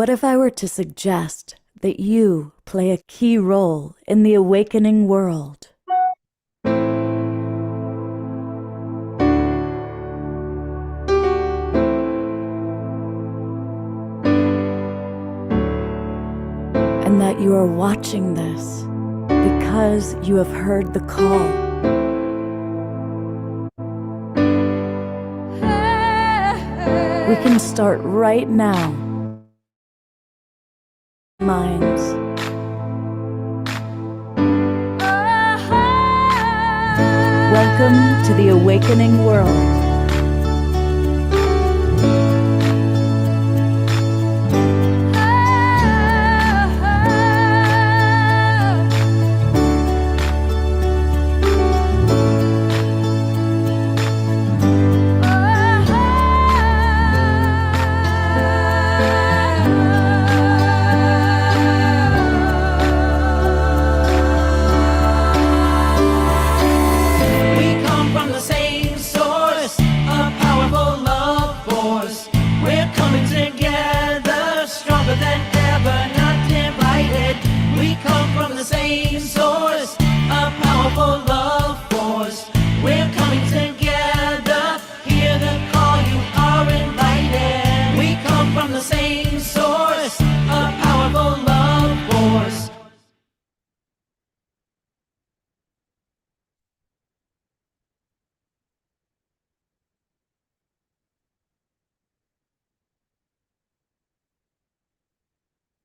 What if I were to suggest that you play a key role in the awakening world? And that you are watching this because you have heard the call. We can start right now. Minds. Welcome to the awakening world.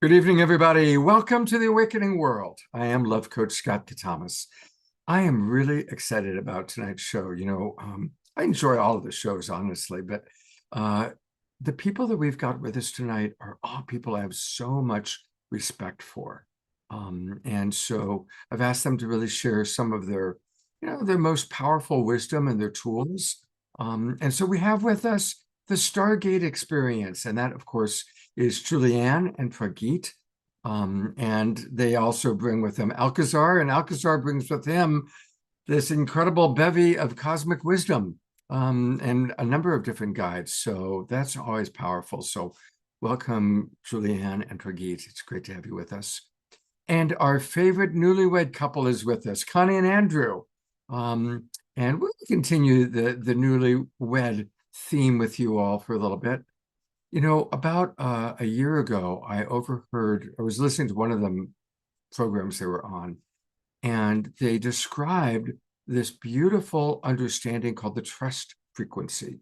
Good evening, everybody. Welcome to the Awakening World. I am Love Coach Scott Katamas. I am really excited about tonight's show. I enjoy all of the shows, honestly, but the people that we've got with us tonight are all people I have so much respect for. And so I've asked them to really share some of their most powerful wisdom and their tools. And so we have with us the Stargate Experience, and that, of course, is Julianne and Pragit. And they also bring with them Alcazar, and Alcazar brings with him this incredible bevy of cosmic wisdom and a number of different guides. So that's always powerful. So welcome, Julianne and Pragit. It's great to have you with us. And our favorite newlywed couple is with us, Connie and Andrew. And we'll continue the newlywed theme with you all for a little bit. About a year ago, I was listening to one of the programs they were on, and they described this beautiful understanding called the trust frequency.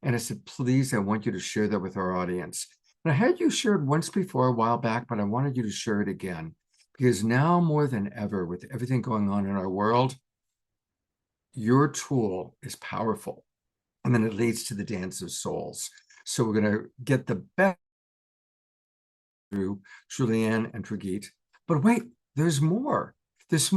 And I said, please, I want you to share that with our audience. And I had you shared once before a while back, but I wanted you to share it again, because now more than ever, with everything going on in our world, your tool is powerful. And then it leads to the dance of souls. So we're going to get the best through Julianne and Pragit. But wait, there's more. Just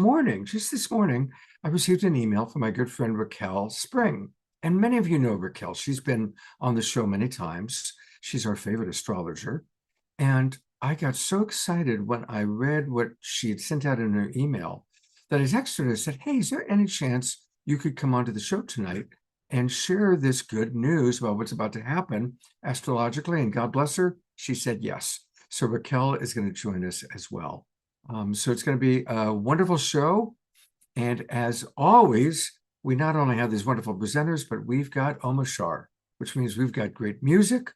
this morning, I received an email from my good friend Raquel Spring. And many of you know Raquel. She's been on the show many times. She's our favorite astrologer. And I got so excited when I read what she had sent out in her email that I texted her and said, hey, is there any chance you could come onto the show tonight and share this good news about what's about to happen astrologically? And God bless her, she said yes. So Raquel is going to join us as well. So it's going to be a wonderful show. And as always, we not only have these wonderful presenters, but we've got Omashar, which means we've got great music.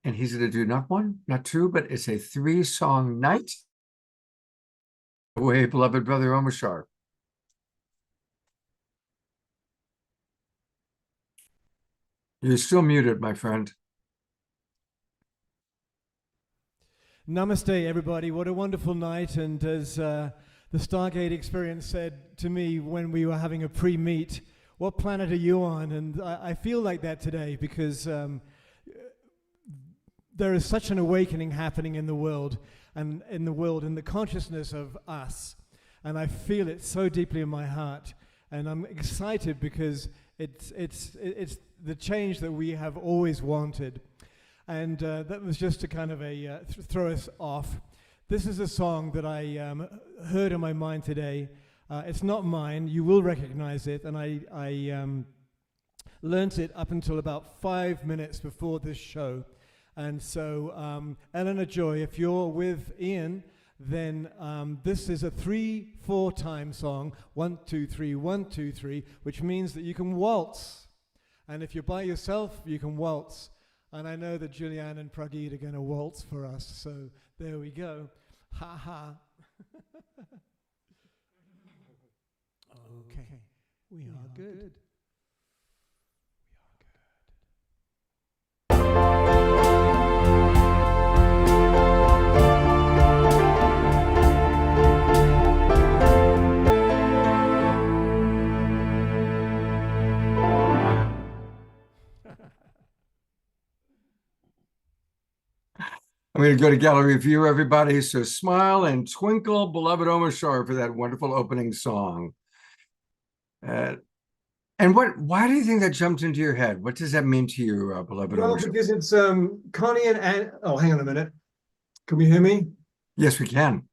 And he's going to do not one, not two, but it's a 3-song night. Away, beloved brother Omashar. You're still muted, my friend. Namaste, everybody. What a wonderful night. And as the Stargate Experience said to me when we were having a pre-meet, what planet are you on? And I feel like that today because there is such an awakening happening in the world and in the consciousness of us. And I feel it so deeply in my heart. And I'm excited because it's the change that we have always wanted. And that was just to kind of throw us off. This is a song that I heard in my mind today. It's not mine. You will recognize it. And I learnt it up until about 5 minutes before this show. And so, Eleanor Joy, if you're with Ian, then this is a 3/4 time song, 1 2 3 1 2 3, which means that you can waltz. And if you're by yourself, you can waltz. And I know that Julianne and Pragit are going to waltz for us. So there we go. Ha ha. Okay, we are good. I'm going to go to gallery view, everybody. So smile and twinkle, beloved Omar Shar, for that wonderful opening song. And why do you think that jumped into your head? What does that mean to you, beloved Well, Omar Shar? because it's Connie and oh, hang on a minute. Can we hear me? Yes, we can.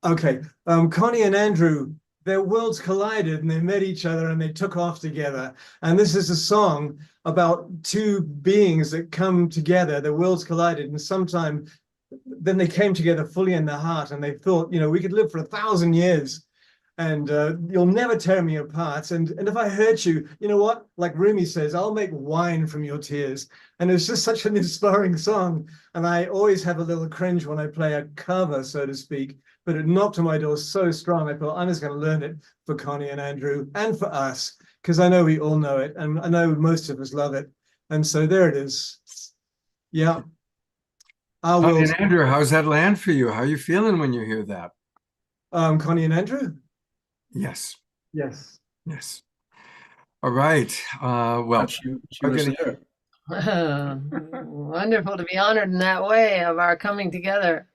Okay. Connie and Andrew, their worlds collided and they met each other and they took off together. And this is a song about two beings that come together, their worlds collided, and sometime then they came together fully in their heart and they thought, you know, we could live for 1,000 years and you'll never tear me apart. And if I hurt you, you know what? Like Rumi says, I'll make wine from your tears. And it's just such an inspiring song. And I always have a little cringe when I play a cover, so to speak. But it knocked on my door so strong, I thought I'm just going to learn it for Connie and Andrew and for us, because I know we all know it, and I know most of us love it. And so there it is. Yeah. Connie and Andrew, how's that land for you? How are you feeling when you hear that? Connie and Andrew? Yes. Yes. Yes. All right. Well, She was there. Wonderful to be honored in that way of our coming together.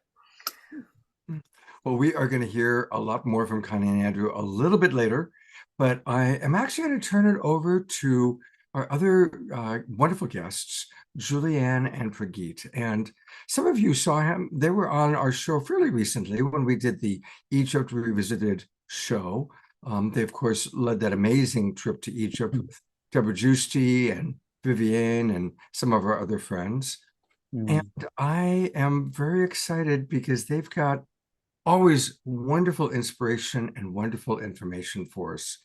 Well, we are going to hear a lot more from Connie and Andrew a little bit later, but I am actually going to turn it over to our other wonderful guests, Julianne and Pragit. And some of you saw him. They were on our show fairly recently when we did the Egypt Revisited show. They, of course, led that amazing trip to Egypt with Deborah Giusti and Vivienne and some of our other friends. And I am very excited because they've got always wonderful inspiration and wonderful information for us.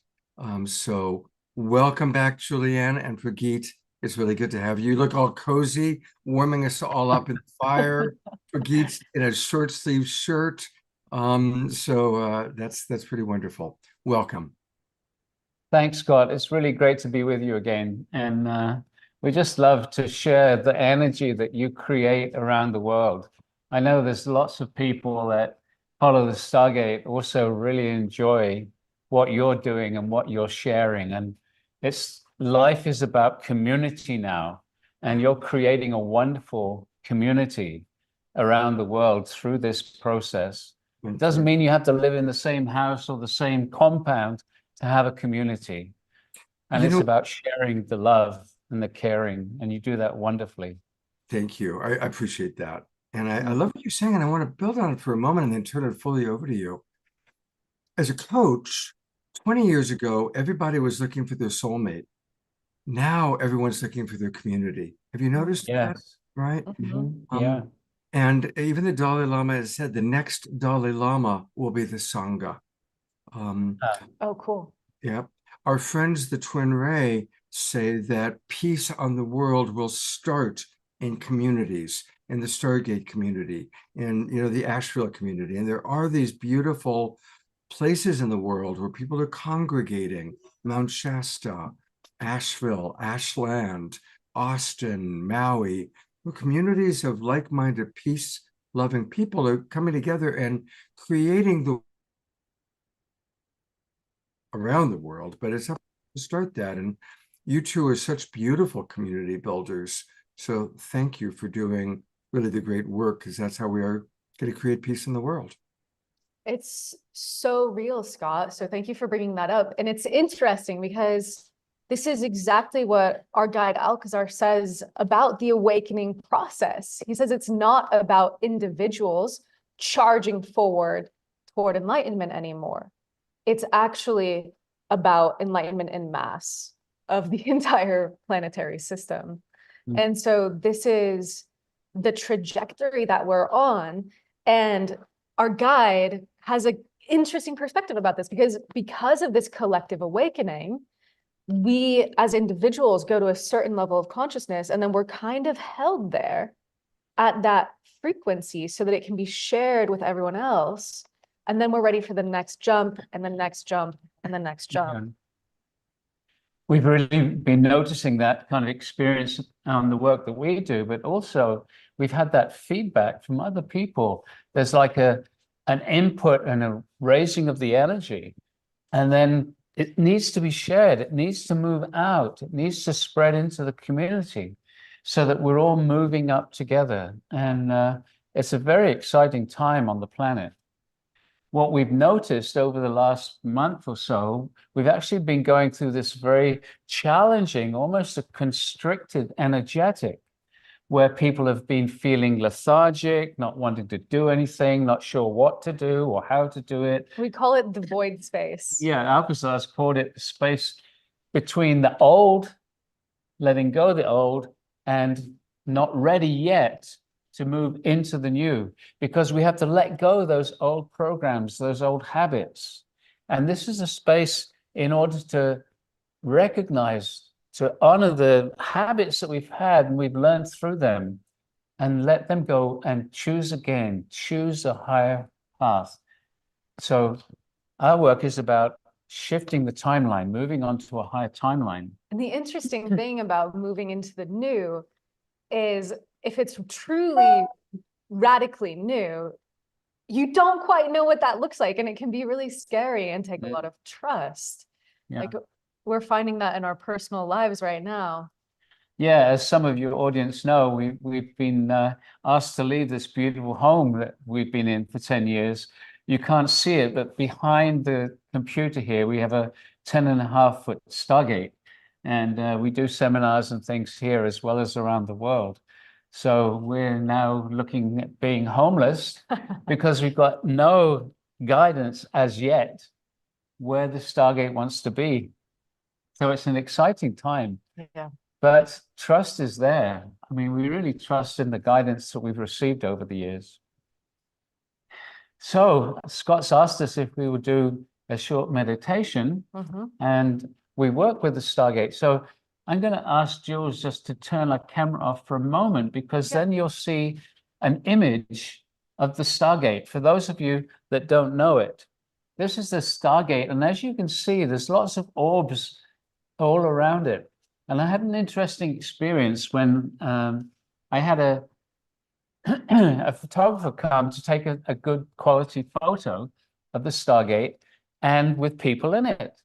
So welcome back, Julianne and Pragit. It's really good to have you. You look all cozy, warming us all up in the fire. Pragit's in a short sleeve shirt. So that's pretty wonderful. Welcome. Thanks, Scott. It's really great to be with you again. And we just love to share the energy that you create around the world. I know there's lots of people that follow the Stargate also really enjoy what you're doing and what you're sharing. And life is about community now. And you're creating a wonderful community around the world through this process. It doesn't mean you have to live in the same house or the same compound to have a community. And it's about sharing the love and the caring, and you do that wonderfully. Thank you. I appreciate that. And I love what you're saying, and I want to build on it for a moment and then turn it fully over to you. As a coach, 20 years ago, everybody was looking for their soulmate. Now everyone's looking for their community. Have you noticed that? Right? Yeah. And even the Dalai Lama has said the next Dalai Lama will be the Sangha. Oh, cool. Yeah. Our friends, the Twin Ray, say that peace on the world will start in communities, in the Stargate community, in the Asheville community. And there are these beautiful places in the world where people are congregating: Mount Shasta, Asheville, Ashland, Austin, Maui, where communities of like-minded, peace-loving people are coming together and creating the around the world. But it's up to start that. And you two are such beautiful community builders. So thank you for doing really the great work, because that's how we are going to create peace in the world. It's so real, Scott. So thank you for bringing that up. And it's interesting because this is exactly what our guide Alcazar says about the awakening process. He says it's not about individuals charging forward toward enlightenment anymore. It's actually about enlightenment en masse of the entire planetary system. Mm. And so this is the trajectory that we're on. And our guide has an interesting perspective about this because of this collective awakening, we as individuals go to a certain level of consciousness, and then we're kind of held there at that frequency so that it can be shared with everyone else. And then we're ready for the next jump and the next jump and the next jump. Yeah. We've really been noticing that kind of experience on the work that we do, but also we've had that feedback from other people. There's like an input and a raising of the energy, and then it needs to be shared. It needs to move out. It needs to spread into the community so that we're all moving up together. And it's a very exciting time on the planet. What we've noticed over the last month or so, we've actually been going through this very challenging, almost a constricted energetic, where people have been feeling lethargic, not wanting to do anything, not sure what to do or how to do it. We call it the void space. Yeah, Alcazar's called it the space between the old, letting go of the old, and not ready yet to move into the new, because we have to let go of those old programs, those old habits. And this is a space in order to recognize, to honor the habits that we've had and we've learned through them, and let them go and choose again, choose a higher path. So our work is about shifting the timeline, moving on to a higher timeline. And the interesting thing about moving into the new is if it's truly radically new, you don't quite know what that looks like. And it can be really scary and take a lot of trust. Yeah. Like we're finding that in our personal lives right now. Yeah, as some of your audience know, we've been asked to leave this beautiful home that we've been in for 10 years. You can't see it, but behind the computer here, we have a 10.5-foot Stargate. And we do seminars and things here as well as around the world. So we're now looking at being homeless because we've got no guidance as yet where the Stargate wants to be. So it's an exciting time. Yeah. But trust is there. I mean, we really trust in the guidance that we've received over the years. So Scott's asked us if we would do a short meditation, and we work with the Stargate. So I'm going to ask Jules just to turn our camera off for a moment, because then you'll see an image of the Stargate. For those of you that don't know it, this is the Stargate. And as you can see, there's lots of orbs all around it. And I had an interesting experience when I had a photographer come to take a good quality photo of the Stargate and with people in it.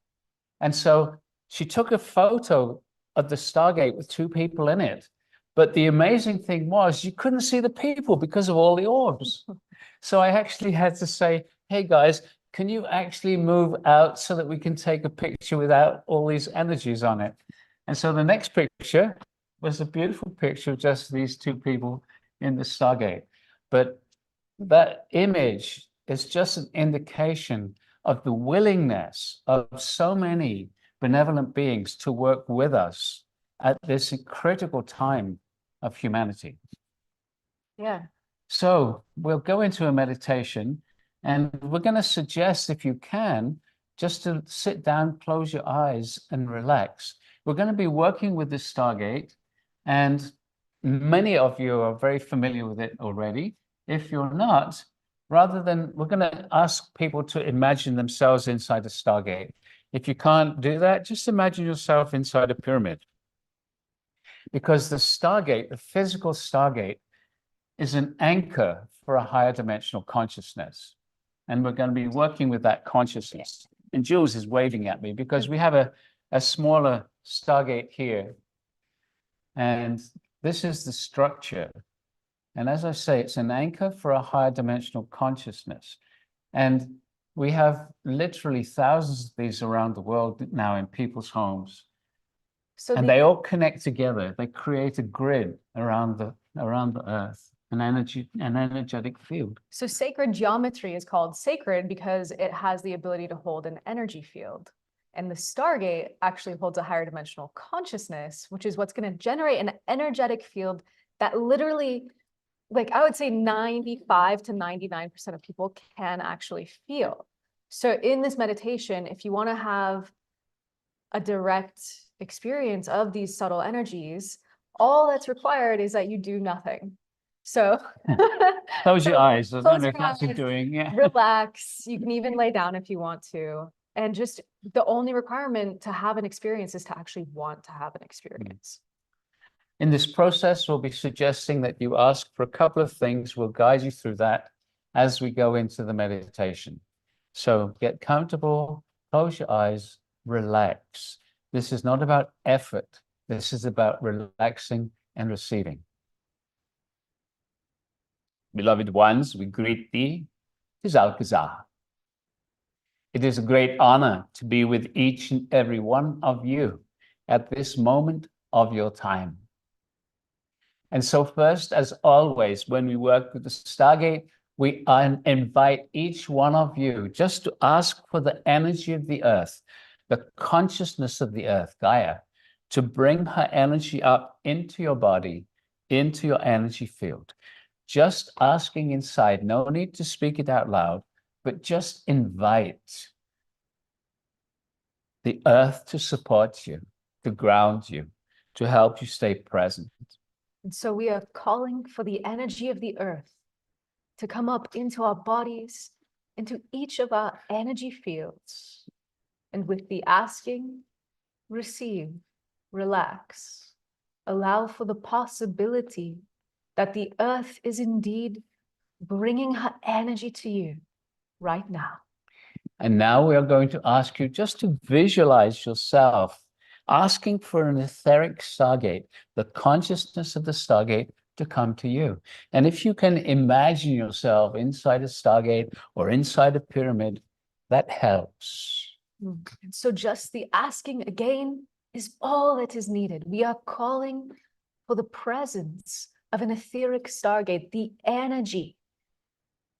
And so she took a photo of the Stargate with 2 people in it. But the amazing thing was you couldn't see the people because of all the orbs. So I actually had to say, hey guys, can you actually move out so that we can take a picture without all these energies on it? And so the next picture was a beautiful picture of just these 2 people in the Stargate. But that image is just an indication of the willingness of so many benevolent beings to work with us at this critical time of humanity. Yeah. So we'll go into a meditation, and we're going to suggest, if you can, just to sit down, close your eyes and relax. We're going to be working with the Stargate, and many of you are very familiar with it already. If you're not, rather than, we're going to ask people to imagine themselves inside a Stargate. If you can't do that, just imagine yourself inside a pyramid. Because the Stargate, the physical Stargate, is an anchor for a higher dimensional consciousness. And we're going to be working with that consciousness. And Jules is waving at me because we have a smaller Stargate here. And this is the structure. And as I say, it's an anchor for a higher dimensional consciousness. And we have literally thousands of these around the world now in people's homes. So And they all connect together. They create a grid around the earth, an energetic field. So sacred geometry is called sacred because it has the ability to hold an energy field. And the Stargate actually holds a higher dimensional consciousness, which is what's going to generate an energetic field that literally, like I would say 95 to 99% of people can actually feel. So in this meditation, if you want to have a direct experience of these subtle energies, all that's required is that you do nothing. So Close your eyes. There's no close your nothing eyes, doing. Yeah. relax. You can even lay down if you want to. And just the only requirement to have an experience is to actually want to have an experience. In this process, we'll be suggesting that you ask for a couple of things. We'll guide you through that as we go into the meditation. So get comfortable, close your eyes, relax. This is not about effort. This is about relaxing and receiving. Beloved ones, we greet thee, Tis Alcazar. It is a great honor to be with each and every one of you at this moment of your time. And so first, as always, when we work with the Stargate, we invite each one of you just to ask for the energy of the earth, the consciousness of the earth, Gaia, to bring her energy up into your body, into your energy field. Just asking inside, no need to speak it out loud, but just invite the earth to support you, to ground you, to help you stay present. And so we are calling for the energy of the earth to come up into our bodies, into each of our energy fields. And with the asking, receive, relax, allow for the possibility that the earth is indeed bringing her energy to you right now. And now we are going to ask you just to visualize yourself asking for an etheric Stargate, the consciousness of the Stargate to come to you. And if you can imagine yourself inside a Stargate or inside a pyramid, that helps. And so just the asking again is all that is needed. We are calling for the presence of an etheric Stargate, the energy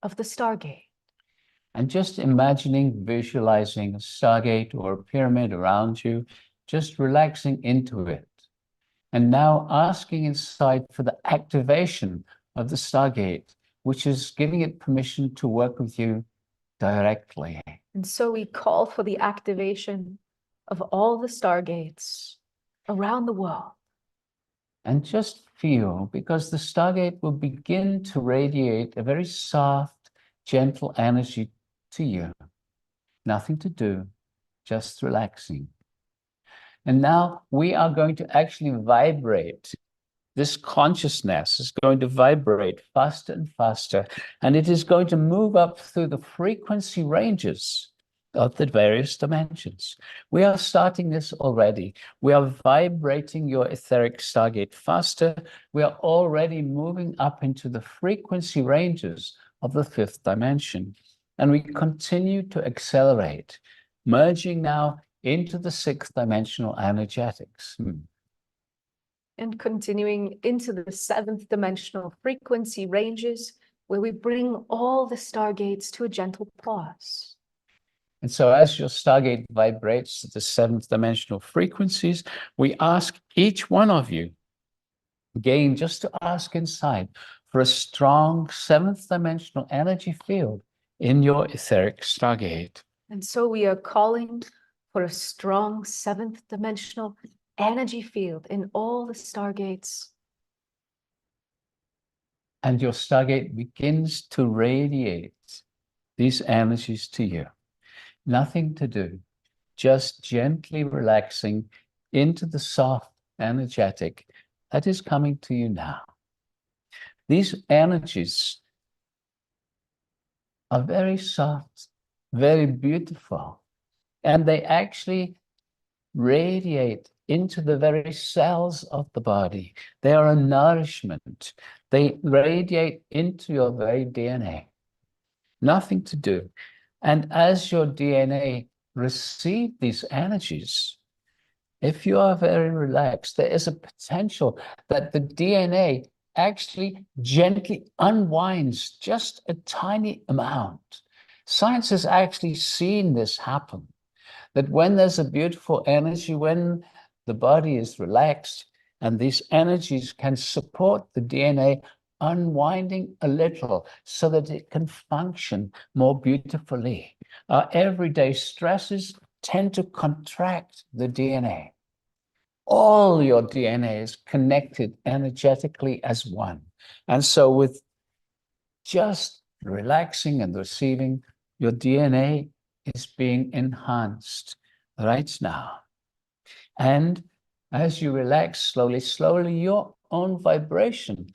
of the Stargate. And just imagining, visualizing a Stargate or a pyramid around you, just relaxing into it. And now asking inside for the activation of the Stargate, which is giving it permission to work with you directly. And so we call for the activation of all the Stargates around the world. And just feel, because the Stargate will begin to radiate a very soft, gentle energy to you. Nothing to do, just relaxing. And now we are going to actually vibrate. This consciousness is going to vibrate faster and faster, and it is going to move up through the frequency ranges of the various dimensions. We are starting this already. We are vibrating your etheric Stargate faster. We are already moving up into the frequency ranges of the fifth dimension. And we continue to accelerate, merging now into the sixth dimensional energetics. And continuing into the seventh dimensional frequency ranges, where we bring all the Stargates to a gentle pause. And so as your Stargate vibrates to the seventh dimensional frequencies, we ask each one of you, again, just to ask inside for a strong seventh dimensional energy field in your etheric Stargate. And so we are calling for a strong seventh dimensional energy field in all the Stargates. And your Stargate begins to radiate these energies to you. Nothing to do, just gently relaxing into the soft energetic that is coming to you now. These energies are very soft, very beautiful, and they actually radiate into the very cells of the body. They are a nourishment. They radiate into your very DNA. Nothing to do. And as your DNA receives these energies, if you are very relaxed, there is a potential that the DNA actually gently unwinds just a tiny amount. Science has actually seen this happen, that when there's a beautiful energy, when the body is relaxed, and these energies can support the DNA unwinding a little so that it can function more beautifully. Our everyday stresses tend to contract the DNA. All your DNA is connected energetically as one. And so with just relaxing and receiving, your DNA is being enhanced right now. And as you relax slowly, slowly, your own vibration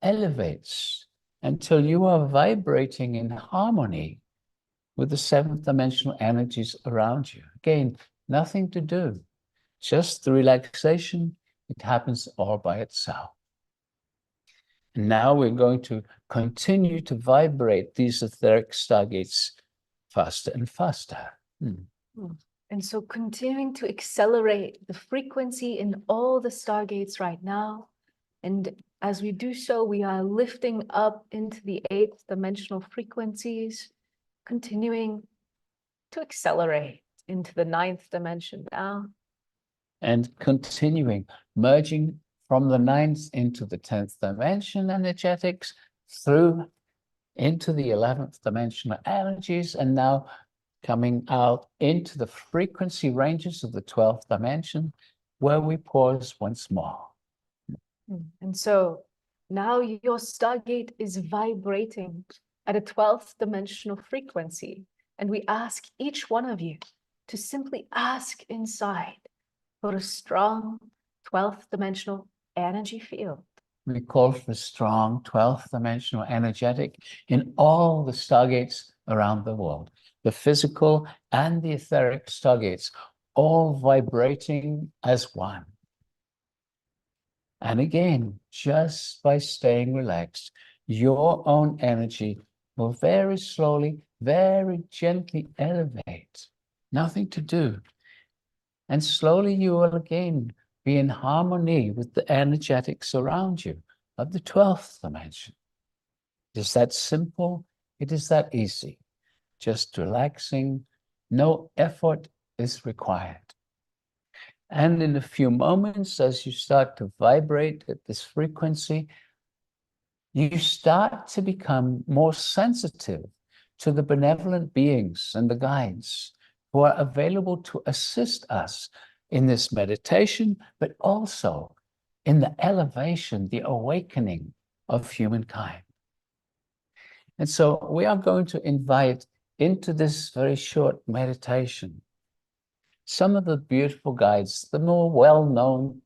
elevates until you are vibrating in harmony with the seventh dimensional energies around you. Again, nothing to do, just the relaxation. It happens all by itself. And now we're going to continue to vibrate these etheric stargates faster and faster. And so continuing to accelerate the frequency in all the stargates right now. And as we do so, we are lifting up into the 8th dimensional frequencies, continuing to accelerate into the 9th dimension now. And continuing, merging from the 9th into the 10th dimension energetics, through into the 11th dimensional energies, and now coming out into the frequency ranges of the 12th dimension, where we pause once more. And so now your stargate is vibrating at a 12th dimensional frequency. And we ask each one of you to simply ask inside for a strong 12th dimensional energy field. We call for strong 12th dimensional energetic in all the stargates around the world, the physical and the etheric stargates, all vibrating as one. And again, just by staying relaxed, your own energy will very slowly, very gently elevate. Nothing to do. And slowly you will again be in harmony with the energetics around you of the 12th dimension. It is that simple. It is that easy. Just relaxing. No effort is required. And in a few moments, as you start to vibrate at this frequency, you start to become more sensitive to the benevolent beings and the guides who are available to assist us in this meditation, but also in the elevation, the awakening of humankind. And so we are going to invite into this very short meditation some of the beautiful guides, the more well-known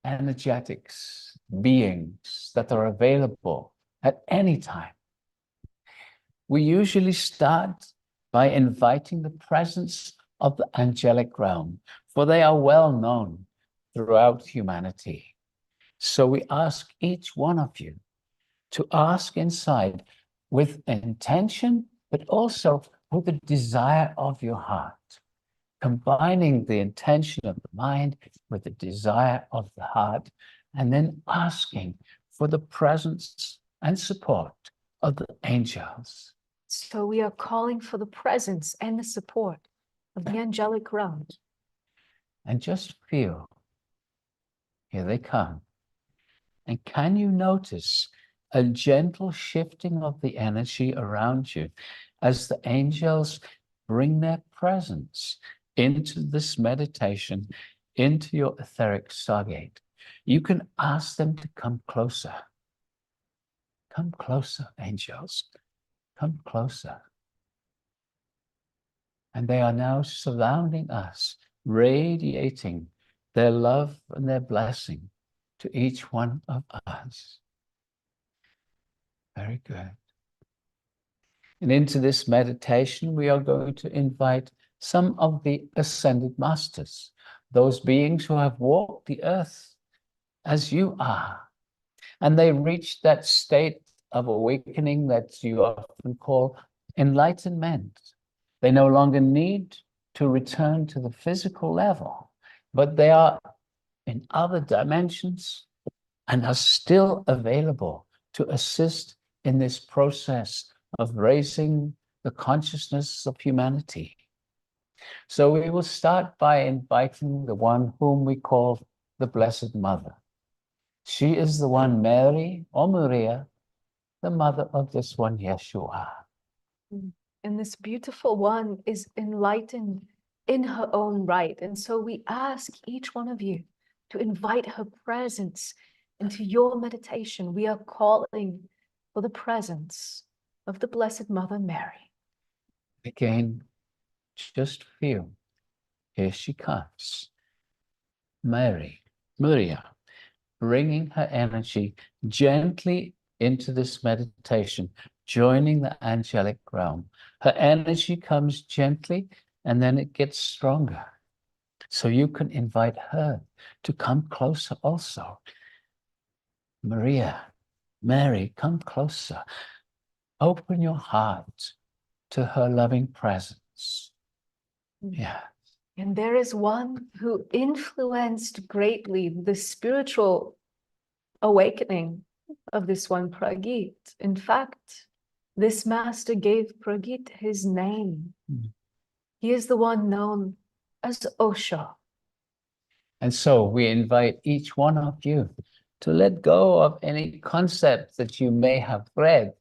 energetics, beings that are available at any time. We usually start by inviting the presence of the angelic realm, for they are well known throughout humanity. So we ask each one of you to ask inside with intention, but also with the desire of your heart, combining the intention of the mind with the desire of the heart, and then asking for the presence and support of the angels. So we are calling for the presence and the support of the angelic realm. And just feel, here they come. And can you notice a gentle shifting of the energy around you as the angels bring their presence into this meditation, into your etheric stargate? You can ask them to come closer. Come closer, angels. Come closer. And they are now surrounding us, radiating their love and their blessing to each one of us. Very good. And into this meditation, we are going to invite some of the ascended masters, those beings who have walked the earth as you are. And they reached that state of awakening that you often call enlightenment. They no longer need to return to the physical level, but they are in other dimensions and are still available to assist in this process of raising the consciousness of humanity. So we will start by inviting the one whom we call the Blessed Mother. She is the one, Mary or Maria, the mother of this one, Yeshua. And this beautiful one is enlightened in her own right. And so we ask each one of you to invite her presence into your meditation. We are calling for the presence of the Blessed Mother Mary. Again, just feel, here she comes. Mary, Maria, bringing her energy gently into this meditation, joining the angelic realm. Her energy comes gently and then it gets stronger. So you can invite her to come closer also. Maria, Mary, come closer. Open your heart to her loving presence. Yeah. And there is one who influenced greatly the spiritual awakening of this one, Pragit. In fact, this master gave Pragit his name. He is the one known as Osho. And so we invite each one of you to let go of any concept that you may have read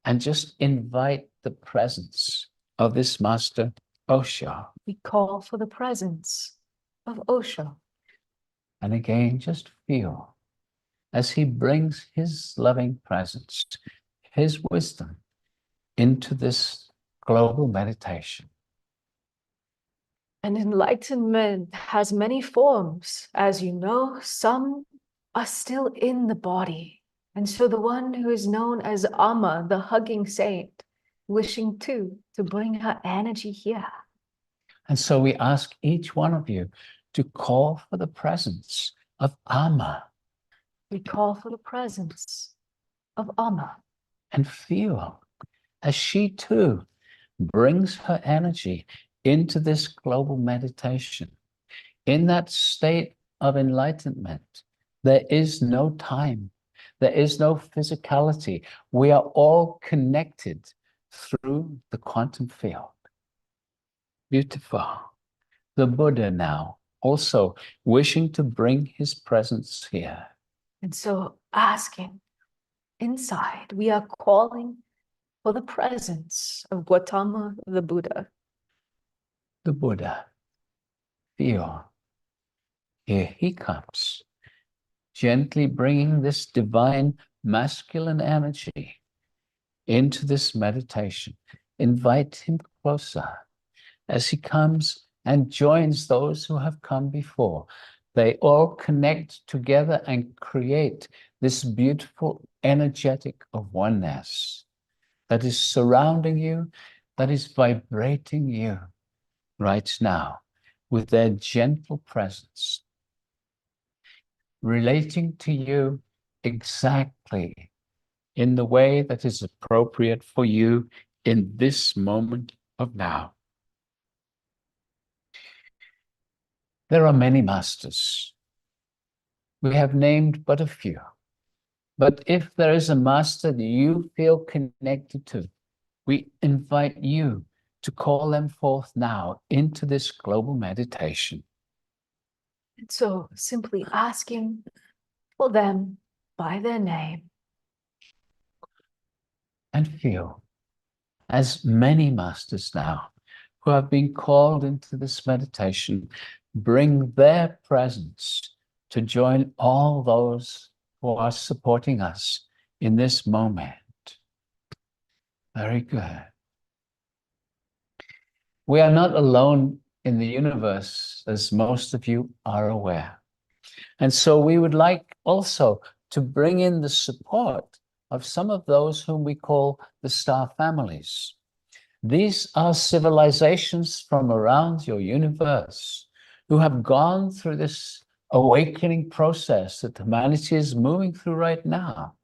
and just invite the presence of this master, Osho. We call for the presence of Osho. And again, just feel as he brings his loving presence, his wisdom into this global meditation. And enlightenment has many forms. As you know, some are still in the body. And so the one who is known as Amma, the hugging saint, wishing to bring her energy here. And so we ask each one of you to call for the presence of Amma. We call for the presence of Amma. And feel as she too brings her energy into this global meditation. In that state of enlightenment, there is no time, there is no physicality. We are all connected through the quantum field. Beautiful. The Buddha now also wishing to bring his presence here. And so asking inside, we are calling for the presence of Gautama the Buddha. The Buddha, feel, here he comes, gently bringing this divine masculine energy into this meditation. Invite him closer as he comes and joins those who have come before. They all connect together and create this beautiful energetic of oneness that is surrounding you, that is vibrating you right now with their gentle presence, relating to you exactly in the way that is appropriate for you in this moment of now. There are many masters. We have named but a few. But if there is a master that you feel connected to, we invite you to call them forth now into this global meditation. And so simply asking for them by their name. And feel as many masters now who have been called into this meditation bring their presence to join all those who are supporting us in this moment. Very good. We are not alone in the universe, as most of you are aware. And so we would like also to bring in the support of some of those whom we call the star families. These are civilizations from around your universe who have gone through this awakening process that humanity is moving through right now.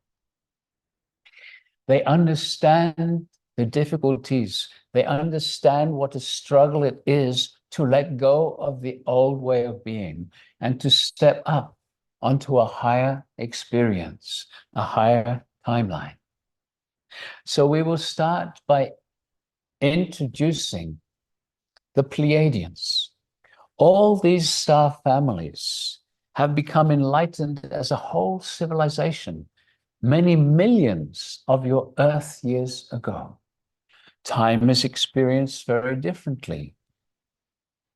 They understand the difficulties. They understand what a struggle it is to let go of the old way of being and to step up onto a higher experience, a higher timeline. So we will start by introducing the Pleiadians. All these star families have become enlightened as a whole civilization many millions of your Earth years ago. Time is experienced very differently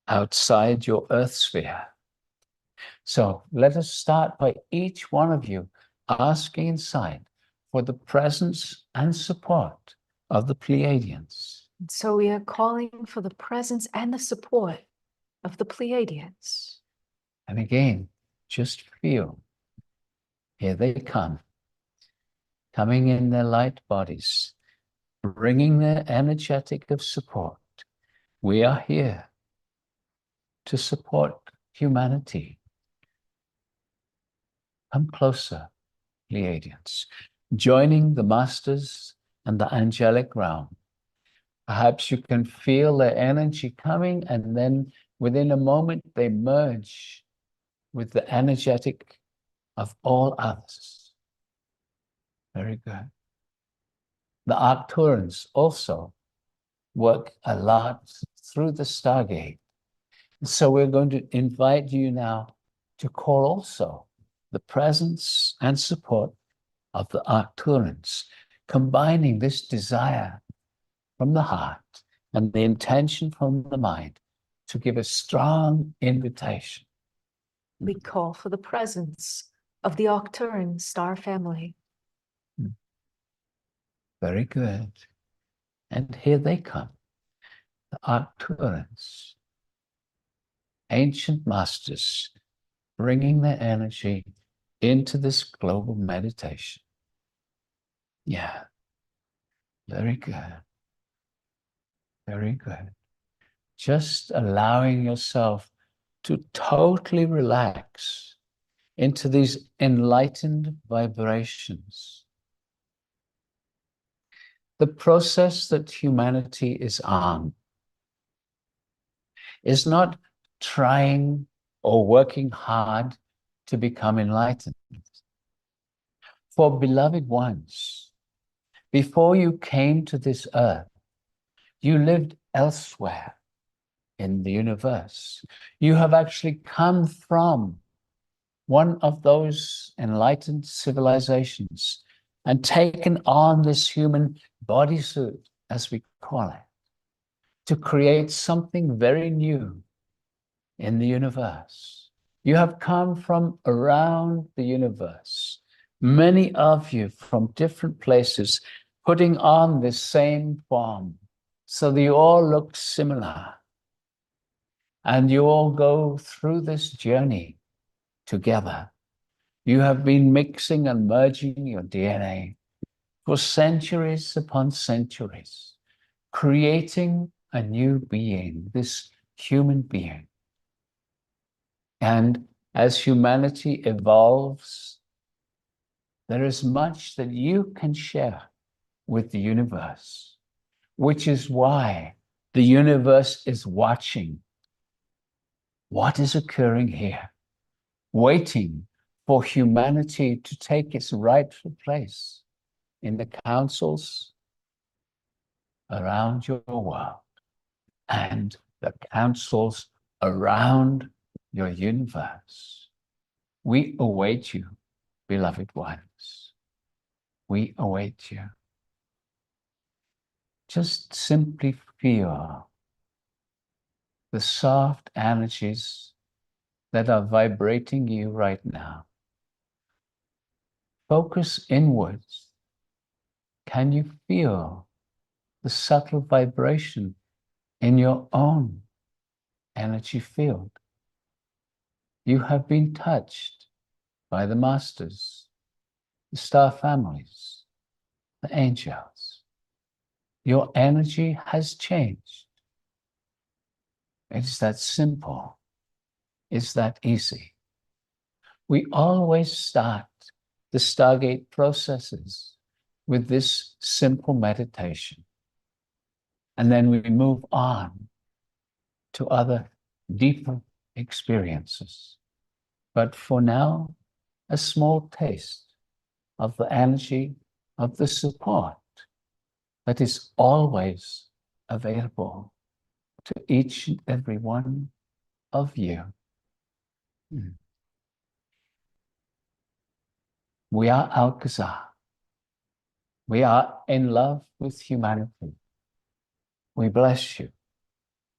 outside your Earth sphere. So let us start by each one of you asking inside for the presence and support of the Pleiadians. So we are calling for the presence and the support of the Pleiadians. And again, just feel, here they come, coming in their light bodies, bringing their energetic of support. We are here to support humanity. Come closer, Pleiadians, joining the masters and the angelic realm. Perhaps you can feel their energy coming, and then within a moment they merge with the energetic of all others. Very good. The Arcturans also work a lot through the Stargate. So we're going to invite you now to call also the presence and support of the Arcturans, combining this desire from the heart and the intention from the mind to give a strong invitation. We call for the presence of the Arcturan star family. Very good. And here they come, the Arcturans, ancient masters, bringing their energy into this global meditation. Yeah, very good. Very good. Just allowing yourself to totally relax into these enlightened vibrations. The process that humanity is on is not trying or working hard to become enlightened. For beloved ones, before you came to this earth, you lived elsewhere in the universe. You have actually come from one of those enlightened civilizations and taken on this human bodysuit, as we call it, to create something very new in the universe. You have come from around the universe, many of you from different places, putting on this same form so that you all look similar. And you all go through this journey together. You have been mixing and merging your DNA for centuries upon centuries, creating a new being, this human being. And as humanity evolves, there is much that you can share with the universe, which is why the universe is watching what is occurring here, waiting for humanity to take its rightful place in the councils around your world and the councils around your universe. We await you, beloved ones. We await you. Just simply feel the soft energies that are vibrating you right now. Focus inwards. Can you feel the subtle vibration in your own energy field? You have been touched by the masters, the star families, the angels. Your energy has changed. It's that simple. It's that easy. We always start the Stargate processes with this simple meditation. And then we move on to other deeper experiences. But for now, a small taste of the energy of the support that is always available to each and every one of you. We are Alcazar. We are in love with humanity. We bless you.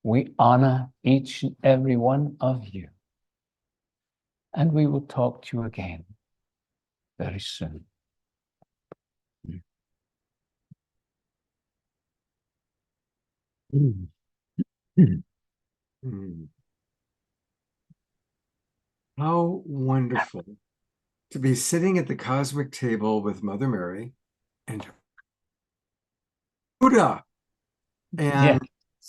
We honor each and every one of you. And we will talk to you again very soon. How wonderful to be sitting at the cosmic table with Mother Mary and Buddha. And,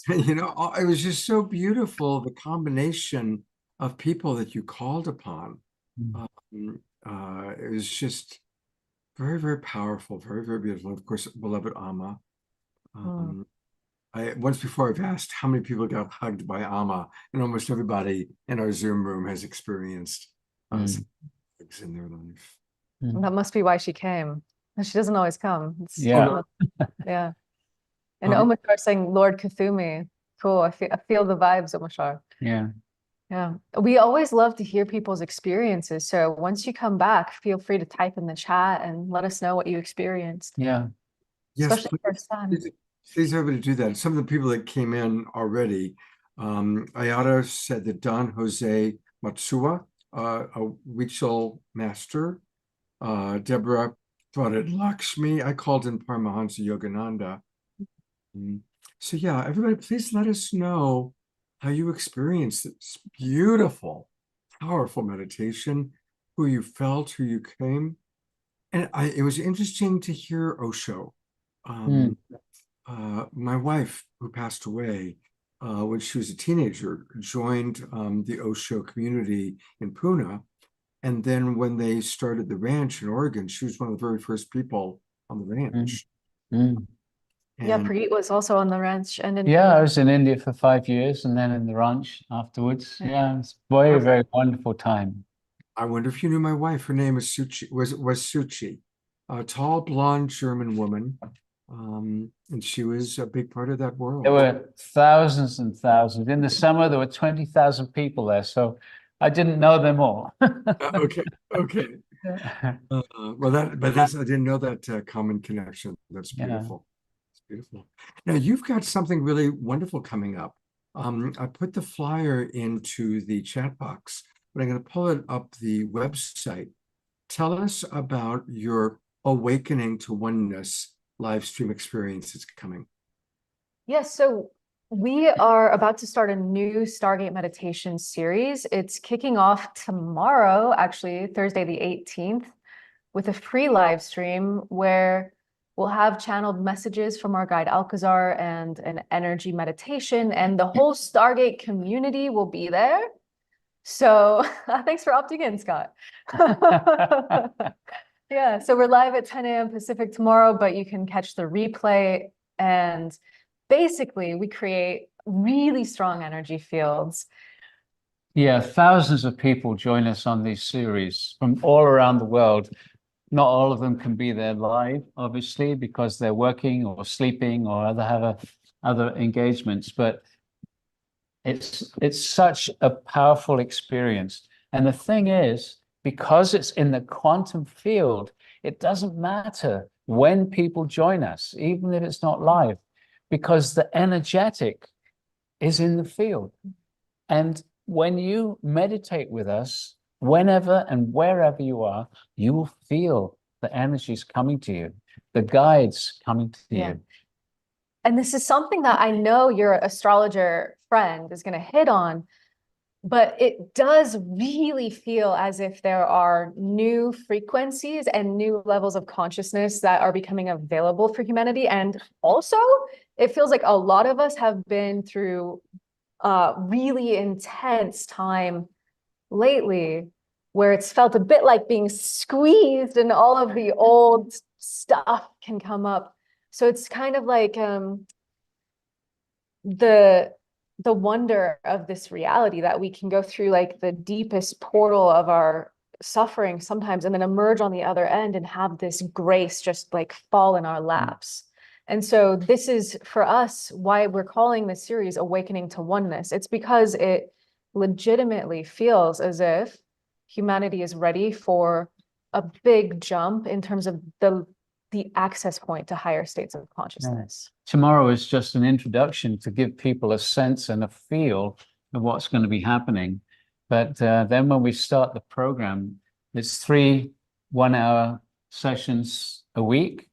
it was just so beautiful, the combination of people that you called upon. It was just very, very powerful, very, very beautiful. Of course, beloved Amma. Once before I've asked how many people got hugged by Amma, and almost everybody in our Zoom room has experienced some hugs in their life. That must be why she came. She doesn't always come. Yeah. Yeah. And Omashar saying, Lord Kuthumi. Cool. I feel the vibes, Omashar. Yeah. Yeah. We always love to hear people's experiences. So once you come back, feel free to type in the chat and let us know what you experienced. Yeah. Yes, Especially first time. Please everybody do that. Some of the people that came in already, Ayada said that Don Jose Matsua, a Huichol master, Deborah brought it Lakshmi. I called in Paramahansa Yogananda. So yeah, everybody, please let us know how you experienced this beautiful, powerful meditation, who you felt, who you came. And it was interesting to hear Osho. My wife, who passed away when she was a teenager, joined the Osho community in Pune. And then when they started the ranch in Oregon, she was one of the very first people on the ranch. Yeah, Preet was also on the ranch. And in I was in India for 5 years and then in the ranch afterwards. Yeah, it's very, very wonderful time. I wonder if you knew my wife. Her name is Suchi, was Suchi, a tall, blonde German woman. And she was a big part of that world. There were thousands and thousands. In the summer, there were 20,000 people there. So I didn't know them all. Okay. But I didn't know that common connection. That's beautiful. It's beautiful. Now you've got something really wonderful coming up. I put the flyer into the chat box, but I'm going to pull it up the website. Tell us about your Awakening to Oneness live stream experience that's coming. Yes, so we are about to start a new Stargate meditation series. It's kicking off tomorrow, actually, Thursday the 18th, with a free live stream where we'll have channeled messages from our guide Alcazar and an energy meditation, and the whole Stargate community will be there. So thanks for opting in, Scott. Yeah, so we're live at 10 a.m. Pacific tomorrow, but you can catch the replay. And basically, we create really strong energy fields. Yeah, thousands of people join us on these series from all around the world. Not all of them can be there live, obviously, because they're working or sleeping or have other engagements. But it's such a powerful experience. And the thing is, because it's in the quantum field, it doesn't matter when people join us, even if it's not live, because the energetic is in the field. And when you meditate with us, whenever and wherever you are, you will feel the energies coming to you, the guides coming to you. And this is something that I know your astrologer friend is going to hit on, but it does really feel as if there are new frequencies and new levels of consciousness that are becoming available for humanity. And also, it feels like a lot of us have been through really intense time lately, where it's felt a bit like being squeezed and all of the old stuff can come up. So it's kind of like the wonder of this reality that we can go through like the deepest portal of our suffering sometimes and then emerge on the other end and have this grace just like fall in our laps. And so this is for us why we're calling this series Awakening to Oneness. It's because it legitimately feels as if humanity is ready for a big jump in terms of the access point to higher states of consciousness. Tomorrow is just an introduction to give people a sense and a feel of what's going to be happening. But then when we start the program, it's 3 one-hour sessions a week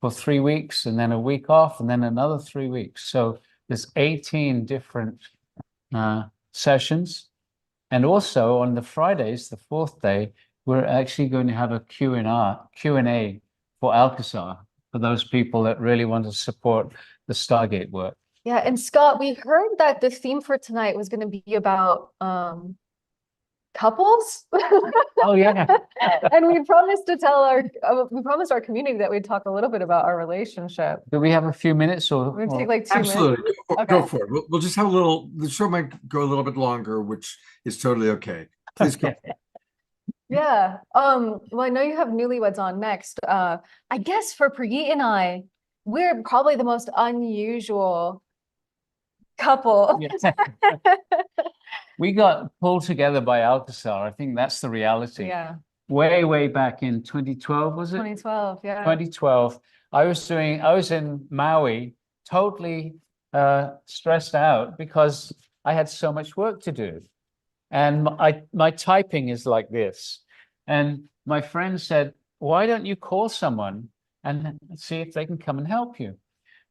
for 3 weeks, and then a week off, and then another 3 weeks. So there's 18 different sessions. And also on the Fridays, the 4th day, we're actually going to have a Q&A for Alcazar, for those people that really want to support the Stargate work. Yeah, and Scott, we heard that the theme for tonight was going to be about couples. Oh yeah. And we promised to tell we promised our community that we'd talk a little bit about our relationship. Do we have a few minutes or? We're gonna take like 2 minutes. Absolutely. Go Okay. for it. We'll just have a little, the show might go a little bit longer, which is totally okay. Please go. Yeah. Well, I know you have newlyweds on next. I guess for Prageet and I, we're probably the most unusual couple. Yeah. We got pulled together by Alcazar. I think that's the reality. Yeah. Way back in 2012, was it? 2012. Yeah. 2012. I was in Maui, totally stressed out because I had so much work to do. And my typing is like this. And my friend said, why don't you call someone and see if they can come and help you?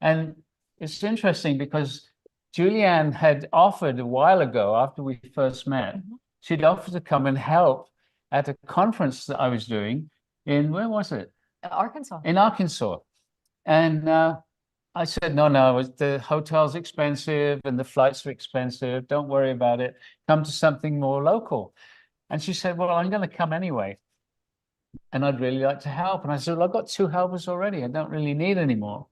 And it's interesting because Julianne had offered a while ago, after we first met, she'd offered to come and help at a conference that I was doing in, where was it? Arkansas. In Arkansas. And I said, no, the hotel's expensive and the flights are expensive. Don't worry about it. Come to something more local. And she said, well, I'm going to come anyway. And I'd really like to help. And I said, well, I've got 2 helpers already. I don't really need any more.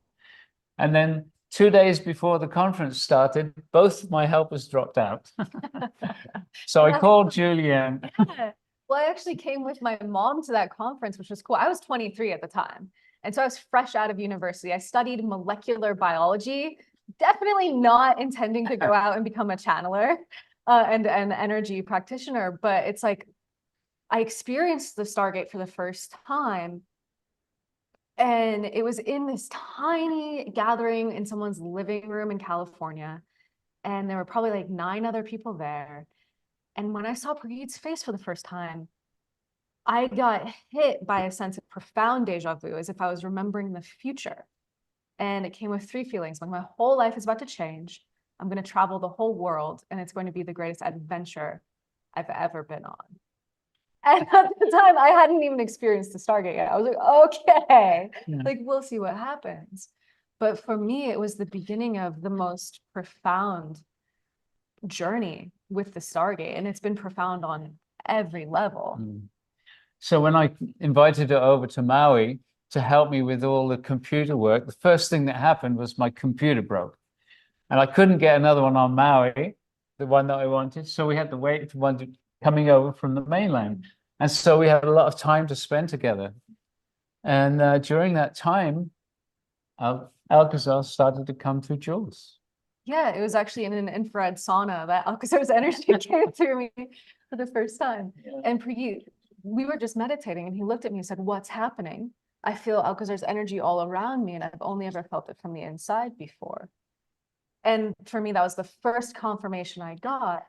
And then 2 days before the conference started, both my helpers dropped out. So I called Julianne. Yeah. Well, I actually came with my mom to that conference, which was cool. I was 23 at the time. And so I was fresh out of university. I studied molecular biology, definitely not intending to go out and become a channeler and an energy practitioner. But it's like, I experienced the Stargate for the first time. And it was in this tiny gathering in someone's living room in California. And there were probably like 9 other people there. And when I saw Prageet's face for the first time, I got hit by a sense of profound deja vu, as if I was remembering the future. And it came with 3 feelings. Like, my whole life is about to change. I'm going to travel the whole world, and it's going to be the greatest adventure I've ever been on. And at the time, I hadn't even experienced the Stargate yet. I was like, okay, like, we'll see what happens. But for me, it was the beginning of the most profound journey with the Stargate. And it's been profound on every level. So when I invited her over to Maui to help me with all the computer work, the first thing that happened was my computer broke. And I couldn't get another one on Maui, the one that I wanted. So we had to wait for one coming over from the mainland. And so we had a lot of time to spend together. And during that time, Alcazar started to come through Jules. Yeah, it was actually in an infrared sauna that Alcazar's energy came through me for the first time. Yeah. And Prageet, we were just meditating, and he looked at me and said, what's happening? I feel Alcazar's energy all around me, and I've only ever felt it from the inside before. And for me, that was the first confirmation I got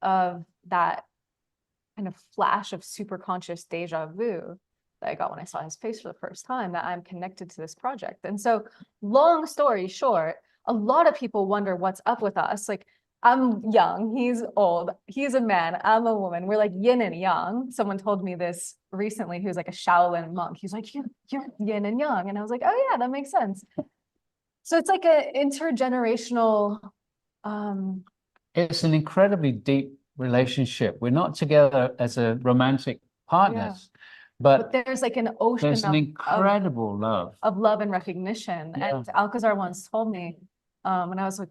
of that kind of flash of super conscious deja vu that I got when I saw his face for the first time, that I'm connected to this project. And so, long story short, a lot of people wonder what's up with us. Like, I'm young, he's old, he's a man, I'm a woman. We're like yin and yang. Someone told me this recently, who's like a Shaolin monk. He's like, you're yin and yang. And I was like, oh yeah, that makes sense. So it's like an intergenerational. It's an incredibly deep relationship. We're not together as a romantic partners, but there's like an ocean there's an incredible love. Of love and recognition. Yeah. And Alcazar once told me, when I was like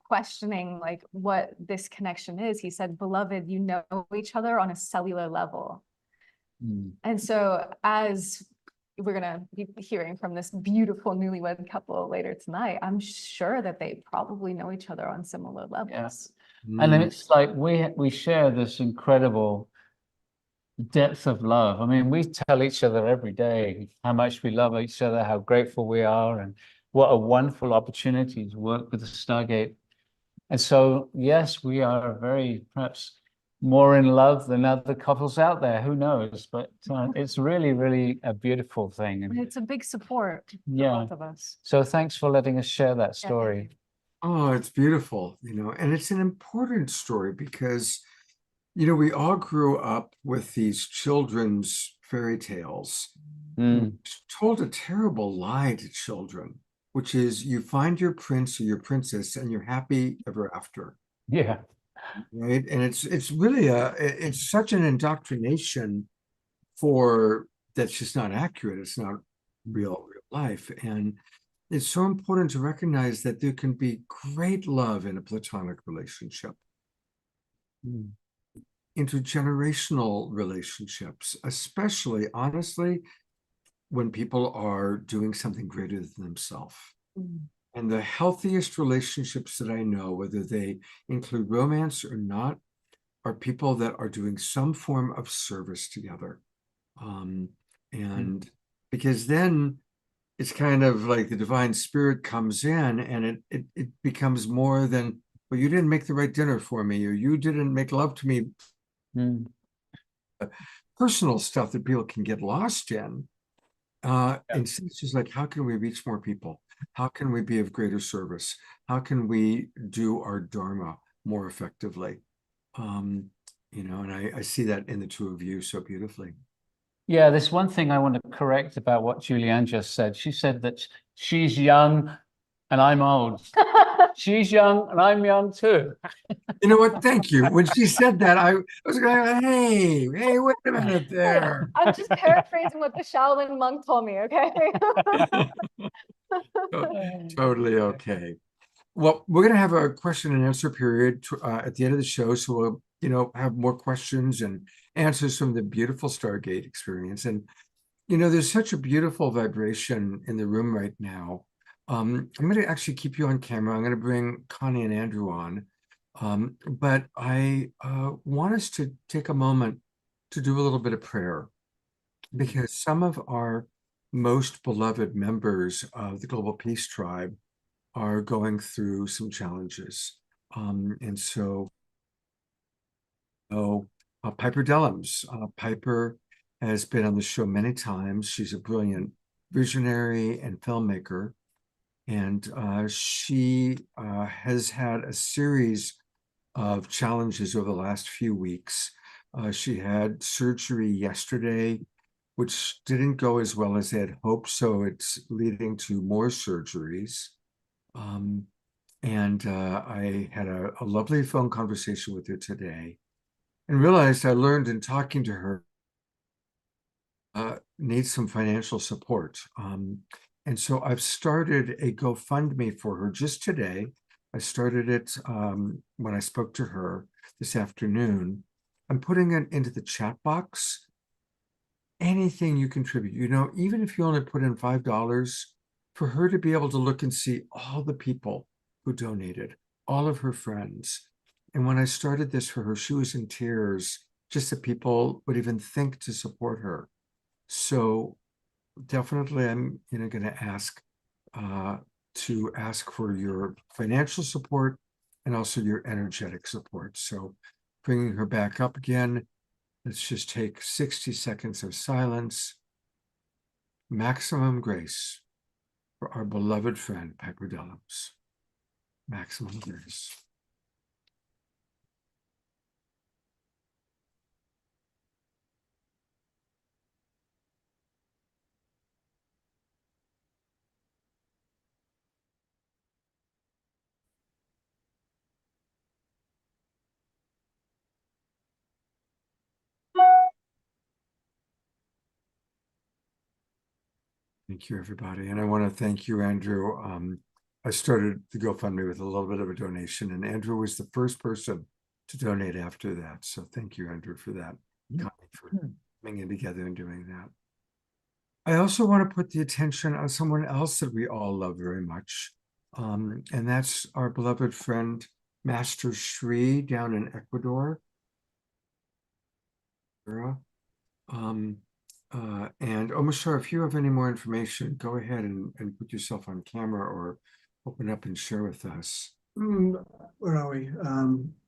questioning like what this connection is, he said, beloved, you know each other on a cellular level. And so as we're gonna be hearing from this beautiful newlywed couple later tonight, I'm sure that they probably know each other on similar levels. And then Mm. it's like we share this incredible depth of love. I mean, we tell each other every day how much we love each other, how grateful we are, and what a wonderful opportunity to work with the Stargate. And so, yes, we are very perhaps more in love than other couples out there. Who knows? But it's really, really a beautiful thing. And And it's a big support for yeah. both of us. So thanks for letting us share that Yeah, thank story. Oh, it's beautiful, you know, and it's an important story because, you know, we all grew up with these children's fairy tales, Mm, which told a terrible lie to children, which is you find your prince or your princess and you're happy ever after, yeah. right? And it's really it's such an indoctrination for that's just not accurate. It's not real life. And it's so important to recognize that there can be great love in a platonic relationship, Mm, intergenerational relationships, especially honestly when people are doing something greater than themselves. Mm. And the healthiest relationships that I know, whether they include romance or not, are people that are doing some form of service together. And because then it's kind of like the divine spirit comes in and it becomes more than, well, you didn't make the right dinner for me, or you didn't make love to me. mm. Personal stuff that people can get lost in. Instead, it's just like, how can we reach more people? How can we be of greater service? How can we do our dharma more effectively? You know, and I see that in the two of you so beautifully. Yeah, there's one thing I want to correct about what Julianne just said. She said that she's young and I'm old. She's young and I'm young too. You know what? Thank you. When she said that, I was going, hey, wait a minute there. I'm just paraphrasing what the Shaolin monk told me, okay? Totally okay. Well, we're going to have a question and answer period at the end of the show. So we'll, you know, have more questions and answers from the beautiful Stargate experience. And, you know, there's such a beautiful vibration in the room right now. I'm going to actually keep you on camera. I'm going to bring Connie and Andrew on. But I want us to take a moment to do a little bit of prayer, because some of our most beloved members of the Global Peace Tribe are going through some challenges. And so, Piper Dellums. Piper has been on the show many times. She's a brilliant visionary and filmmaker. And she has had a series of challenges over the last few weeks. She had surgery yesterday, which didn't go as well as they had hoped. So it's leading to more surgeries. And I had a lovely phone conversation with her today and realized I learned in talking to her needs some financial support. And so I've started a GoFundMe for her just today. I started it when I spoke to her this afternoon. I'm putting it into the chat box. Anything you contribute, you know, even if you only put in $5, for her to be able to look and see all the people who donated, all of her friends. And when I started this for her, she was in tears, just that people would even think to support her. So definitely I'm, you know, going to ask for your financial support and also your energetic support. So bringing her back up again, let's just take 60 seconds of silence. Maximum grace for our beloved friend, Piper Dellums. Maximum grace. Thank you, everybody. And I want to thank you, Andrew. I started the GoFundMe with a little bit of a donation, and Andrew was the first person to donate after that. So thank you, Andrew, for that. Connie, for coming in together and doing that. I also want to put the attention on someone else that we all love very much. And that's our beloved friend, Master Shri down in Ecuador. And Mashar, if you have any more information, go ahead and put yourself on camera or open up and share with us. Where are we?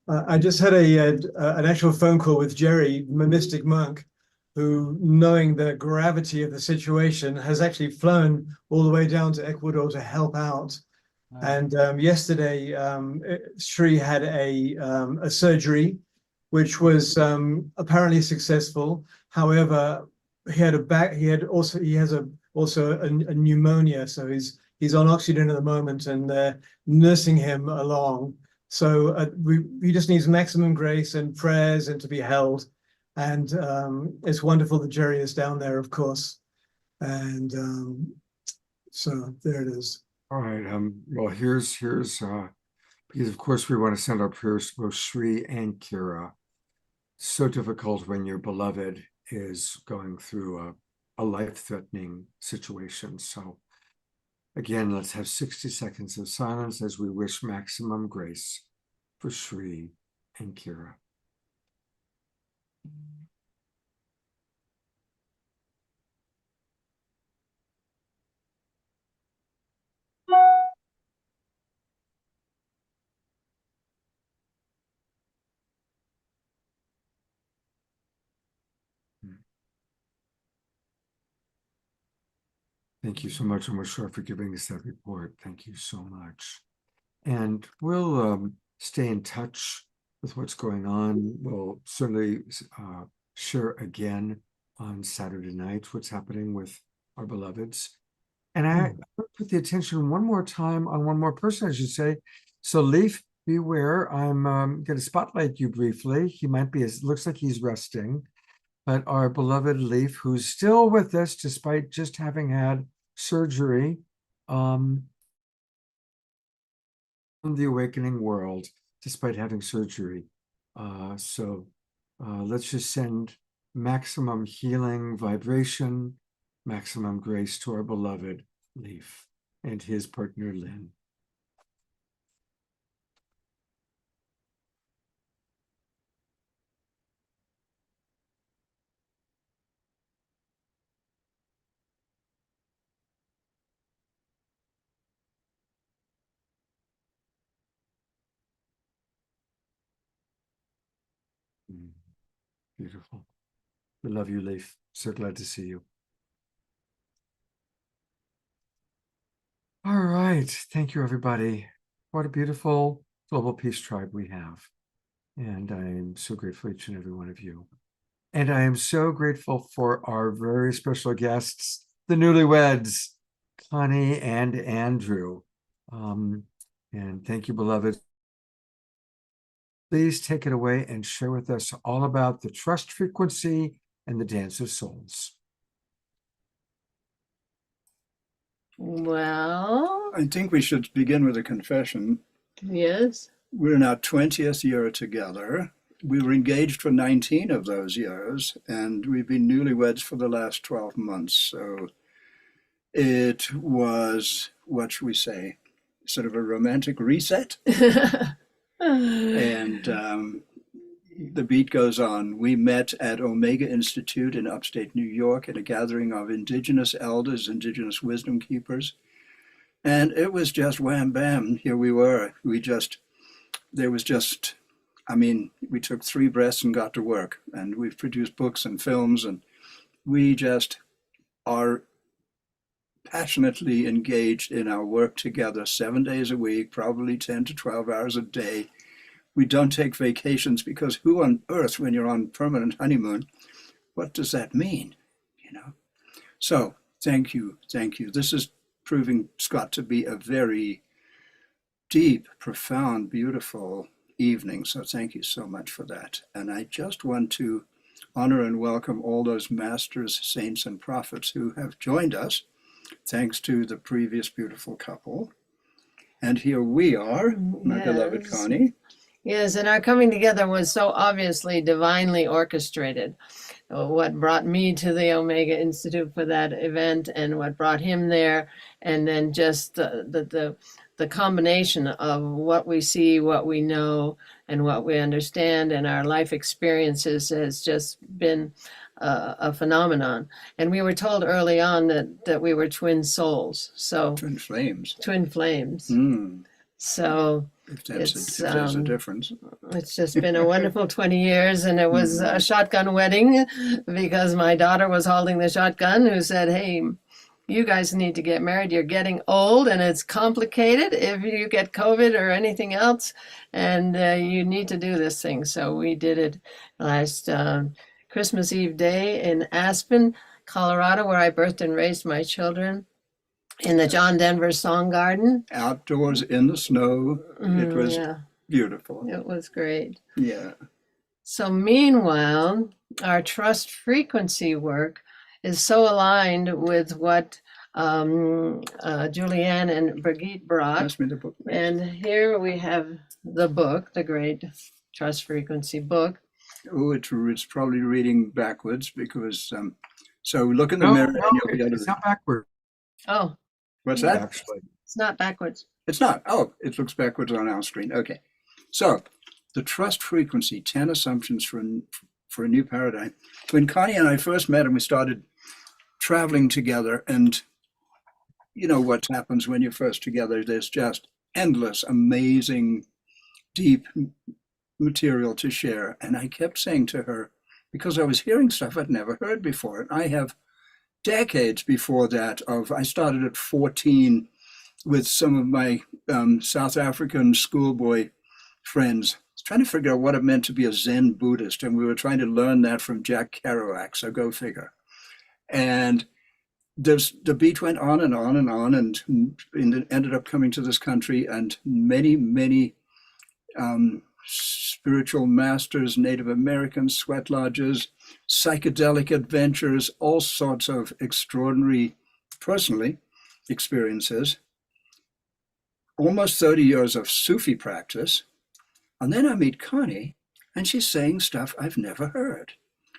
I just had an actual phone call with Jerry, my mystic monk, who, knowing the gravity of the situation, has actually flown all the way down to Ecuador to help out. And yesterday, Shri had a surgery, which was apparently successful. However, he has a pneumonia, so he's on oxygen at the moment, and they're nursing him along. So he just needs maximum grace and prayers and to be held. And it's wonderful that Jerry is down there, of course. And so there it is. All right. Well, here's because of course we want to send our prayers to both Shri and Kira. So difficult when your beloved is going through a life-threatening situation. So again, let's have 60 seconds of silence as we wish maximum grace for Shri and Kira. Thank you so much, Mashar, for giving us that report. Thank you so much. And we'll stay in touch with what's going on. We'll certainly share again on Saturday night what's happening with our beloveds. And I put the attention one more time on one more person, I should say. So Leif, beware. I'm going to spotlight you briefly. He might be, looks like he's resting. But our beloved Leif, who's still with us despite just having had surgery from the awakening world, despite having surgery. So let's just send maximum healing vibration, maximum grace to our beloved Leif and his partner Lynn. Beautiful. We love you, Leif. So glad to see you. All right. Thank you, everybody. What a beautiful global peace tribe we have. And I am so grateful for each and every one of you. And I am so grateful for our very special guests, the newlyweds, Connie and Andrew. And thank you, beloved. Please take it away and share with us all about the trust frequency and the dance of souls. Well, I think we should begin with a confession. yes. We're in our 20th year together. We were engaged for 19 of those years, and we've been newlyweds for the last 12 months. So it was, what should we say, sort of a romantic reset. And the beat goes on. We met at Omega Institute in upstate New York at a gathering of indigenous elders, indigenous wisdom keepers. And it was just wham, bam, here we were. We took 3 breaths and got to work. And we've produced books and films, and we just are passionately engaged in our work together 7 days a week, probably 10 to 12 hours a day. We don't take vacations because who on earth, when you're on permanent honeymoon, what does that mean? You know? So thank you. This is proving, Scott, to be a very deep, profound, beautiful evening. So thank you so much for that. And I just want to honor and welcome all those masters, saints, and prophets who have joined us, thanks to the previous beautiful couple. And here we are, my beloved Connie. Yes, and our coming together was so obviously divinely orchestrated. what brought me to the Omega Institute for that event and what brought him there. And then just the combination of what we see, what we know, and what we understand, and our life experiences has just been a phenomenon. And we were told early on that we were twin souls, so Twin flames. twin flames. Mm, So if that's It's, if there's a um, difference. it's just been a wonderful 20 years, and it was a shotgun wedding because my daughter was holding the shotgun, who said, "Hey, you guys need to get married. You're getting old and it's complicated if you get COVID or anything else, and you need to do this thing." So we did it last Christmas Eve day in Aspen, Colorado, where I birthed and raised my children, in the John Denver Song Garden. Outdoors in the snow. It was Yeah, beautiful. it was great. Yeah. So meanwhile, our trust frequency work is so aligned with what Julianne and Brigitte brought. Pass me the book. please. And here we have the book, the great trust frequency book. Oh, it's probably reading backwards because so look in the No, mirror no, and you'll be able it's to. not backward, Oh, What's that? actually. it's not backwards. It's not. Oh, it looks backwards on our screen. Okay. So the trust frequency, 10 assumptions for a new paradigm. When Connie and I first met and we started traveling together, and you know what happens when you're first together, there's just endless, amazing, deep material to share. And I kept saying to her, because I was hearing stuff I'd never heard before, and I have decades before that I started at 14 with some of my South African schoolboy friends, trying to figure out what it meant to be a Zen Buddhist. And we were trying to learn that from Jack Kerouac, so go figure. And the beat went on and on and on, and ended up coming to this country, and many spiritual masters, Native Americans, sweat lodges, psychedelic adventures, all sorts of extraordinary, personally, experiences. Almost 30 years of Sufi practice. And then I meet Connie, and she's saying stuff I've never heard.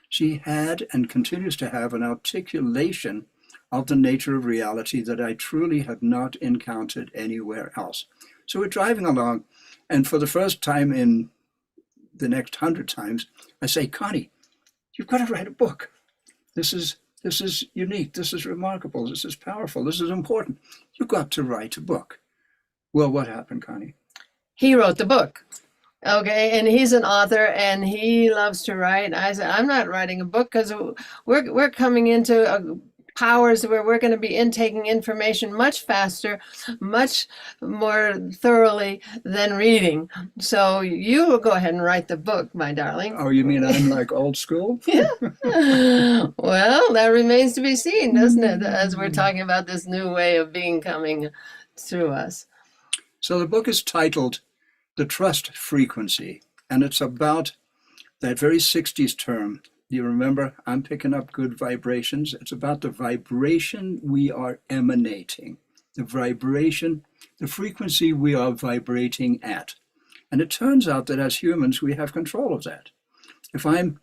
She had and continues to have an articulation of the nature of reality that I truly have not encountered anywhere else. So we're driving along, and for the first time in the next 100 times, I say, Connie, you've got to write a book. This is unique. This is remarkable. This is powerful. This is important. You've got to write a book. Well, what happened, Connie? He wrote the book. Okay, and he's an author and he loves to write. I said, I'm not writing a book because we're coming into powers where we're going to be intaking information much faster, much more thoroughly than reading. So you will go ahead and write the book, my darling. Oh, you mean I'm like old school? Yeah. Well, that remains to be seen, doesn't it? As we're talking about this new way of being coming through us. So the book is titled The Trust Frequency, and it's about that very 60s term. You remember, I'm picking up good vibrations. It's about the vibration we are emanating, the vibration, the frequency we are vibrating at. And it turns out that as humans, we have control of that. If I'm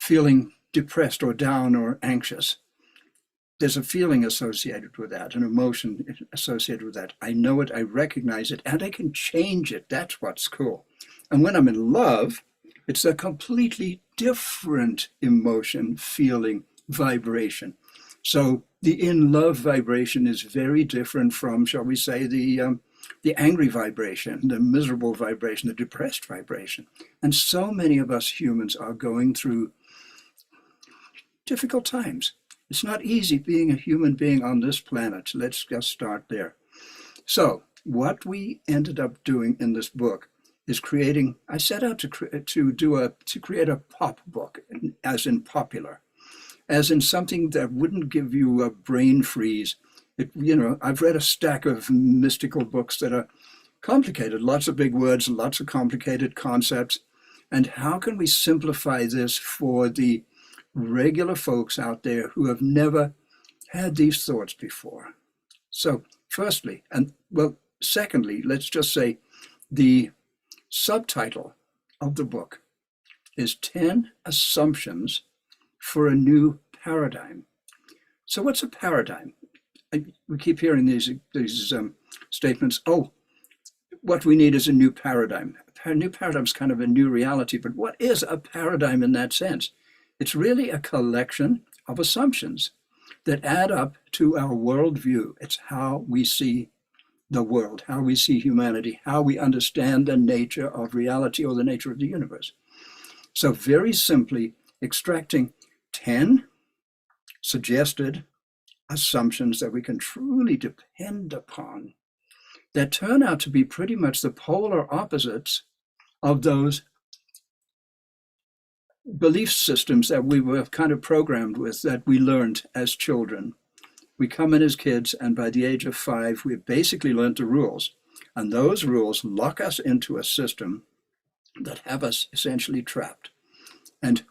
feeling depressed or down or anxious, there's a feeling associated with that, an emotion associated with that. I know it, I recognize it, and I can change it. That's what's cool. And when I'm in love, it's a completely different emotion, feeling, vibration. So the in love vibration is very different from, shall we say, the angry vibration, the miserable vibration, the depressed vibration. And so many of us humans are going through difficult times. It's not easy being a human being on this planet. Let's just start there. So what we ended up doing in this book is creating, I set out to create a pop book, as in popular, as in something that wouldn't give you a brain freeze. I've read a stack of mystical books that are complicated, lots of big words, lots of complicated concepts. And how can we simplify this for the regular folks out there who have never had these thoughts before? So firstly, secondly, let's just say the subtitle of the book is 10 Assumptions for a new paradigm. So what's a paradigm? We keep hearing these statements. Oh, what we need is a new paradigm. A new paradigm is kind of a new reality, but what is a paradigm in that sense? It's really a collection of assumptions that add up to our worldview. It's how we see the world, how we see humanity, how we understand the nature of reality or the nature of the universe. So very simply, extracting 10 suggested assumptions that we can truly depend upon that turn out to be pretty much the polar opposites of those belief systems that we were kind of programmed with, that we learned as children. We come in as kids, and by the age of 5, we basically learned the rules. And those rules lock us into a system that have us essentially trapped. And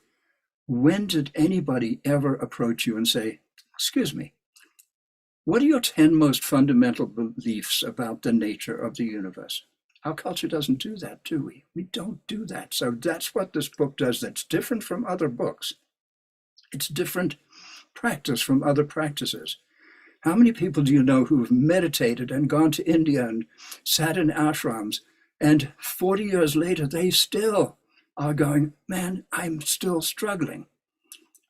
when did anybody ever approach you and say, excuse me, what are your 10 most fundamental beliefs about the nature of the universe? Our culture doesn't do that, do we? We don't do that. So that's what this book does. That's different from other books. It's different practice from other practices. How many people do you know who've meditated and gone to India and sat in ashrams, and 40 years later, they still are going, man, I'm still struggling.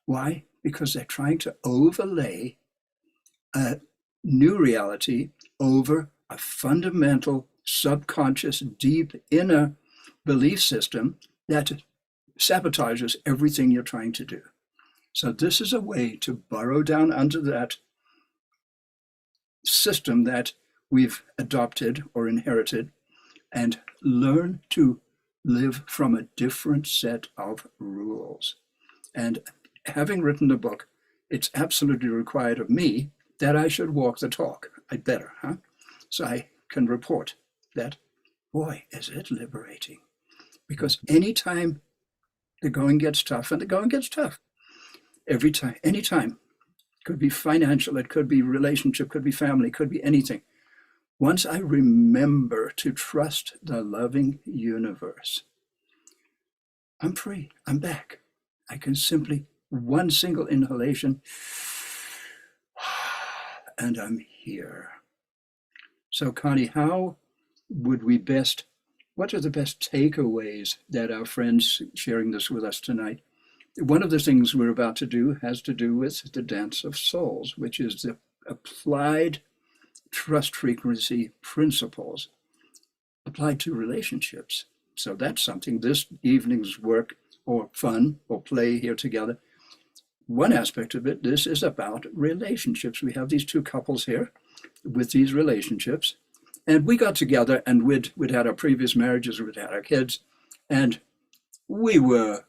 Why? Because they're trying to overlay a new reality over a fundamental, subconscious, deep inner belief system that sabotages everything you're trying to do. So this is a way to burrow down under that system that we've adopted or inherited and learn to live from a different set of rules. And having written the book, it's absolutely required of me that I should walk the talk. I'd better, huh? So I can report that, boy, is it liberating. Because anytime the going gets tough, and the going gets tough, every time, anytime, could be financial, it could be relationship, could be family, could be anything. Once I remember to trust the loving universe, I'm free, I'm back. I can simply, one single inhalation, and I'm here. So Connie, how would we best, what are the best takeaways that our friends sharing this with us tonight? One of the things we're about to do has to do with the Dance of Souls, which is the applied trust frequency principles applied to relationships. So that's something this evening's work or fun or play here together. One aspect of it, this is about relationships. We have these two couples here with these relationships, and we got together and we'd had our previous marriages, we'd had our kids, and we were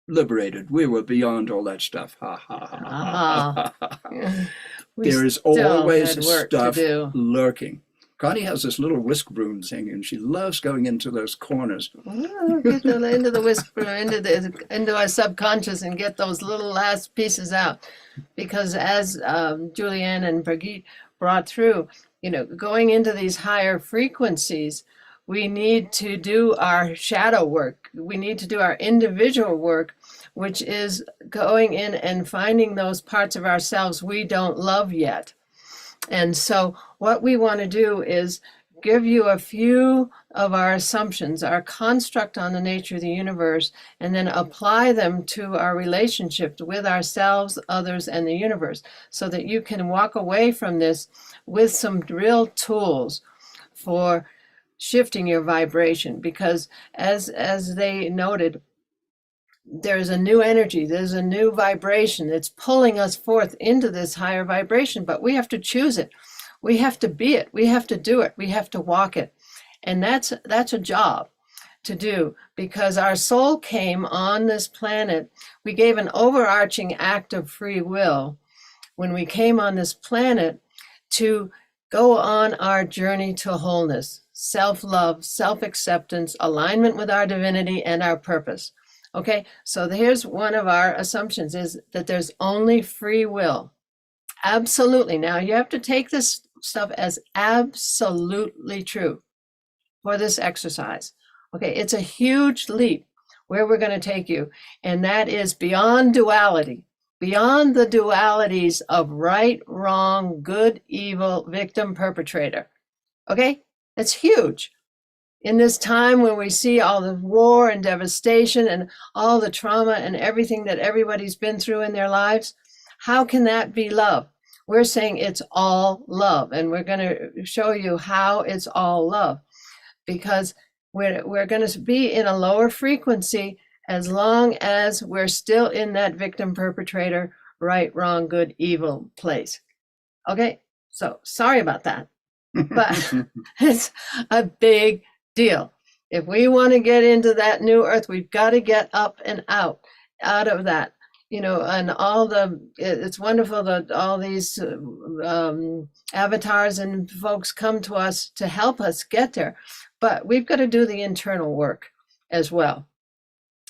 liberated. We were beyond all that stuff. Ha ha ha. Ha. There is always stuff lurking. Connie has this little whisk broom thing, and she loves going into those corners. Get into the whisk broom, into our subconscious, and get those little last pieces out. Because as Julianne and Brigitte brought through, going into these higher frequencies, we need to do our shadow work. We need to do our individual work, which is going in and finding those parts of ourselves we don't love yet. And so what we want to do is give you a few of our assumptions, our construct on the nature of the universe, and then apply them to our relationship with ourselves, others, and the universe, so that you can walk away from this with some real tools for shifting your vibration. Because as they noted, there's a new energy, there's a new vibration that's pulling us forth into this higher vibration, but we have to choose it. We have to be it. We have to do it. We have to walk it. And that's a job to do, because our soul came on this planet. We gave an overarching act of free will when we came on this planet to go on our journey to wholeness, self-love, self-acceptance, alignment with our divinity and our purpose. Okay, so here's one of our assumptions, is that there's only free will. Absolutely. Now you have to take this stuff as absolutely true for this exercise. Okay, it's a huge leap where we're going to take you, and that is beyond duality. beyond the dualities of right, wrong, good, evil, victim, perpetrator. Okay? That's huge. In this time when we see all the war and devastation and all the trauma and everything that everybody's been through in their lives, how can that be love? We're saying it's all love, and we're going to show you how it's all love, because we're going to be in a lower frequency as long as we're still in that victim perpetrator, right, wrong, good, evil place. Okay, so sorry about that, but it's a big deal. If we want to get into that new earth, we've got to get up and out of that. You know, and it's wonderful that all these avatars and folks come to us to help us get there, but we've got to do the internal work as well.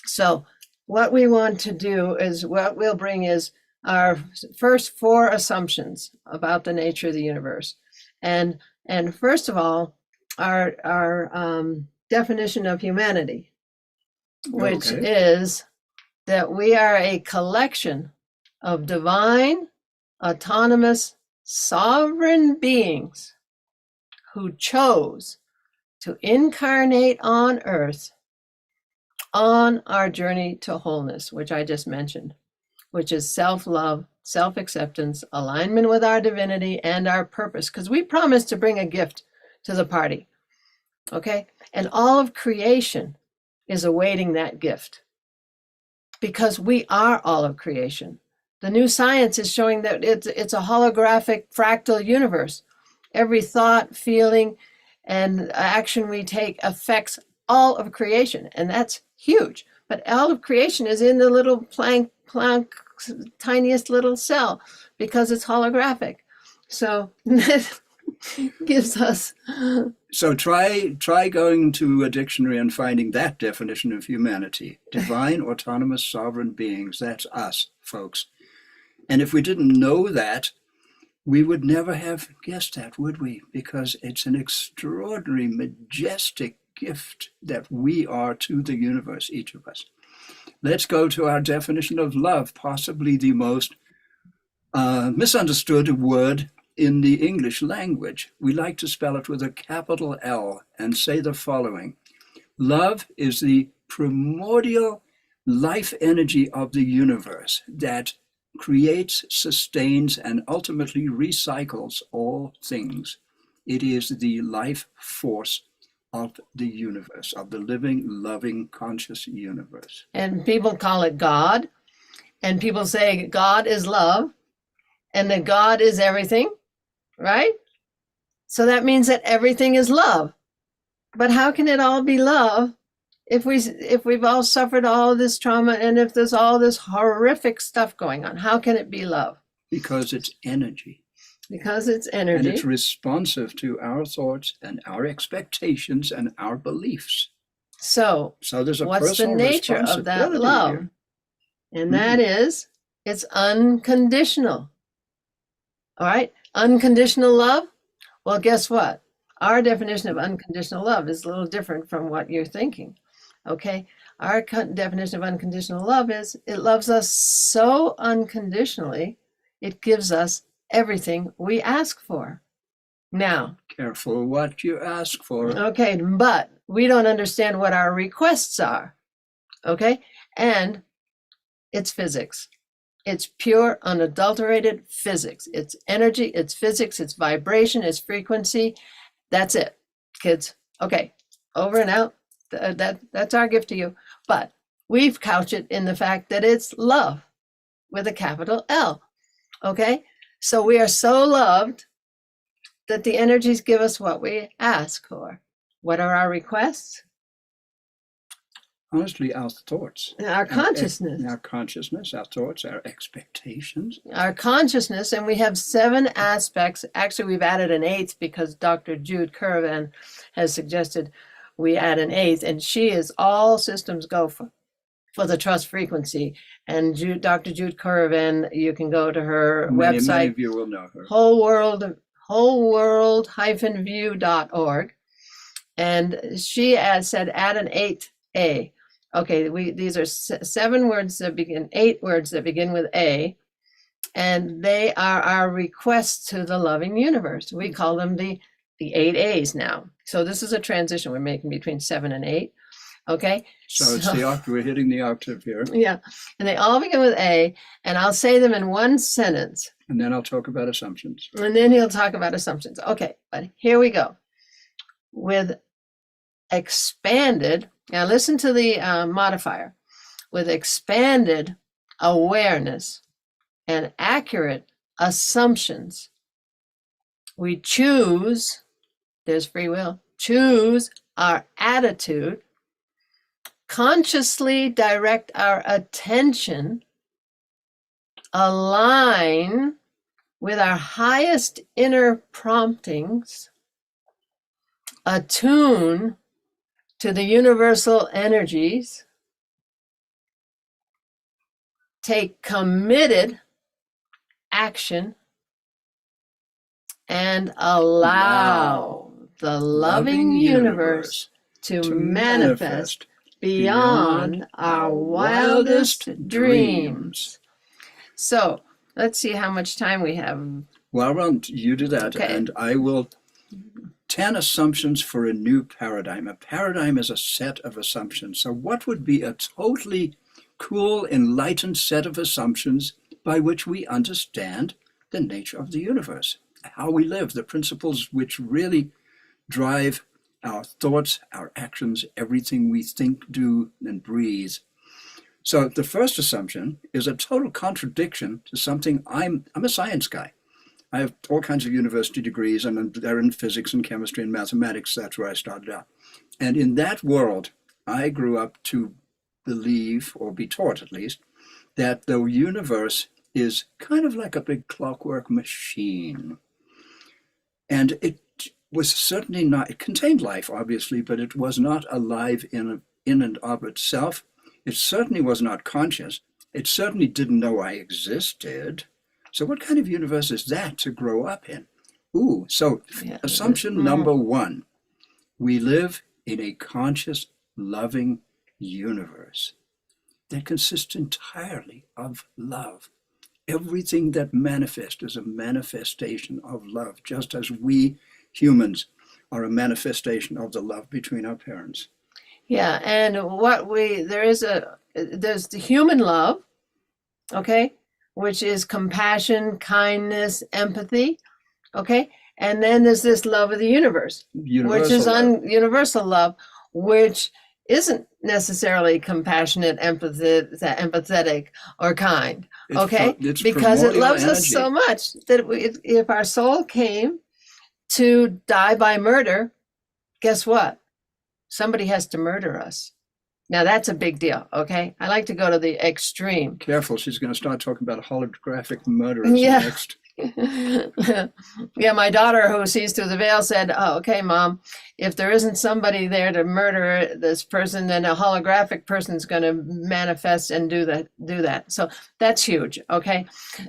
So what we want to do is, what we'll bring is our first 4 assumptions about the nature of the universe. And first of all, our definition of humanity, which is that we are a collection of divine, autonomous, sovereign beings who chose to incarnate on earth on our journey to wholeness, which I just mentioned, which is self-love, self-acceptance, alignment with our divinity and our purpose, because we promised to bring a gift to the party, okay? And all of creation is awaiting that gift, because we are all of creation. The new science is showing that it's a holographic fractal universe. Every thought, feeling, and action we take affects all of creation, and that's huge. But all of creation is in the little Planck tiniest little cell, because it's holographic. So that gives us. So try going to a dictionary and finding that definition of humanity. Divine, autonomous, sovereign beings. That's us, folks. And if we didn't know that, we would never have guessed that, would we? Because it's an extraordinary, majestic gift that we are to the universe, each of us. Let's go to our definition of love, possibly the most misunderstood word in the English language. We like to spell it with a capital L and say the following: love is the primordial life energy of the universe that creates, sustains, and ultimately recycles all things. It is the life force of the universe, of the living, loving, conscious universe. And people call it God, and people say God is love, and that God is everything, right? So that means that everything is love. But how can it all be love if we've all suffered all this trauma, and if there's all this horrific stuff going on? How can it be love? Because it's energy. Because it's energy. And it's responsive to our thoughts and our expectations and our beliefs. So there's a what's the nature of that love? Here. And that is, it's unconditional. All right? Unconditional love? Well, guess what? Our definition of unconditional love is a little different from what you're thinking. Okay? Our definition of unconditional love is it loves us so unconditionally, it gives us everything we ask for. Now, careful what you ask for. Okay, but we don't understand what our requests are. Okay? And it's physics. It's pure, unadulterated physics. It's energy, it's physics, it's vibration, it's frequency. That's it, kids. Okay, over and out. That's our gift to you. But we've couched it in the fact that it's love with a capital L. Okay? So we are so loved that the energies give us what we ask for. What are our requests? Honestly, our thoughts. Our consciousness. Our consciousness, our thoughts, our expectations. Our consciousness, and we have 7 aspects. Actually, we've added an 8th because Dr. Jude Currivan has suggested we add an 8th, and she is all systems go for the trust frequency. And Dr. Jude Currivan, you can go to her website. Many of you will know her. wholeworld-view.org. And she said, add an 8A. Okay, these are 7 words that begin, 8 words that begin with A. And they are our requests to the loving universe. We call them the 8 A's now. So this is a transition we're making between 7 and 8. Okay. So it's the octave. We're hitting the octave here. Yeah. And they all begin with A, and I'll say them in one sentence. And then I'll talk about assumptions. And then he'll talk about assumptions. Okay, but here we go. With expanded, now listen to the modifier. With expanded awareness and accurate assumptions, we choose, there's free will, choose our attitude, consciously direct our attention, align with our highest inner promptings, attune to the universal energies, take committed action, and allow the loving universe to manifest beyond our wildest dreams. So let's see how much time we have. Well, you do that, Okay. and I will. 10 assumptions for a new paradigm. A paradigm is a set of assumptions. So what would be a totally cool, enlightened set of assumptions by which we understand the nature of the universe, how we live, the principles which really drive our thoughts, our actions, everything we think, do, and breathe. So the first assumption is a total contradiction to something. I'm a science guy. I have all kinds of university degrees, and they're in physics and chemistry and mathematics. That's where I started out. And in that world, I grew up to believe, or be taught at least, that the universe is kind of like a big clockwork machine. And it was certainly not, it contained life, obviously, but it was not alive in and of itself. It certainly was not conscious. It certainly didn't know I existed. So what kind of universe is that to grow up in? Ooh, so Yeah. assumption number one, we live in a conscious, loving universe that consists entirely of love. Everything that manifests is a manifestation of love, just as we humans are a manifestation of the love between our parents. Yeah, and there's the human love, okay, which is compassion, kindness, empathy, okay, and then there's this love of the universe, which is universal love, which isn't necessarily compassionate, empathetic, or kind, okay, It's because it primordial loves us energy. so much that if our soul came to die by murder, guess what? Somebody has to murder us. Now that's a big deal, okay? I like to go to the extreme. Careful, she's going to start talking about holographic murderers Yeah. next. Yeah, my daughter who sees through the veil said, "Oh, okay, Mom, if there isn't somebody there to murder this person, then a holographic person's going to manifest and do that." So that's huge, okay?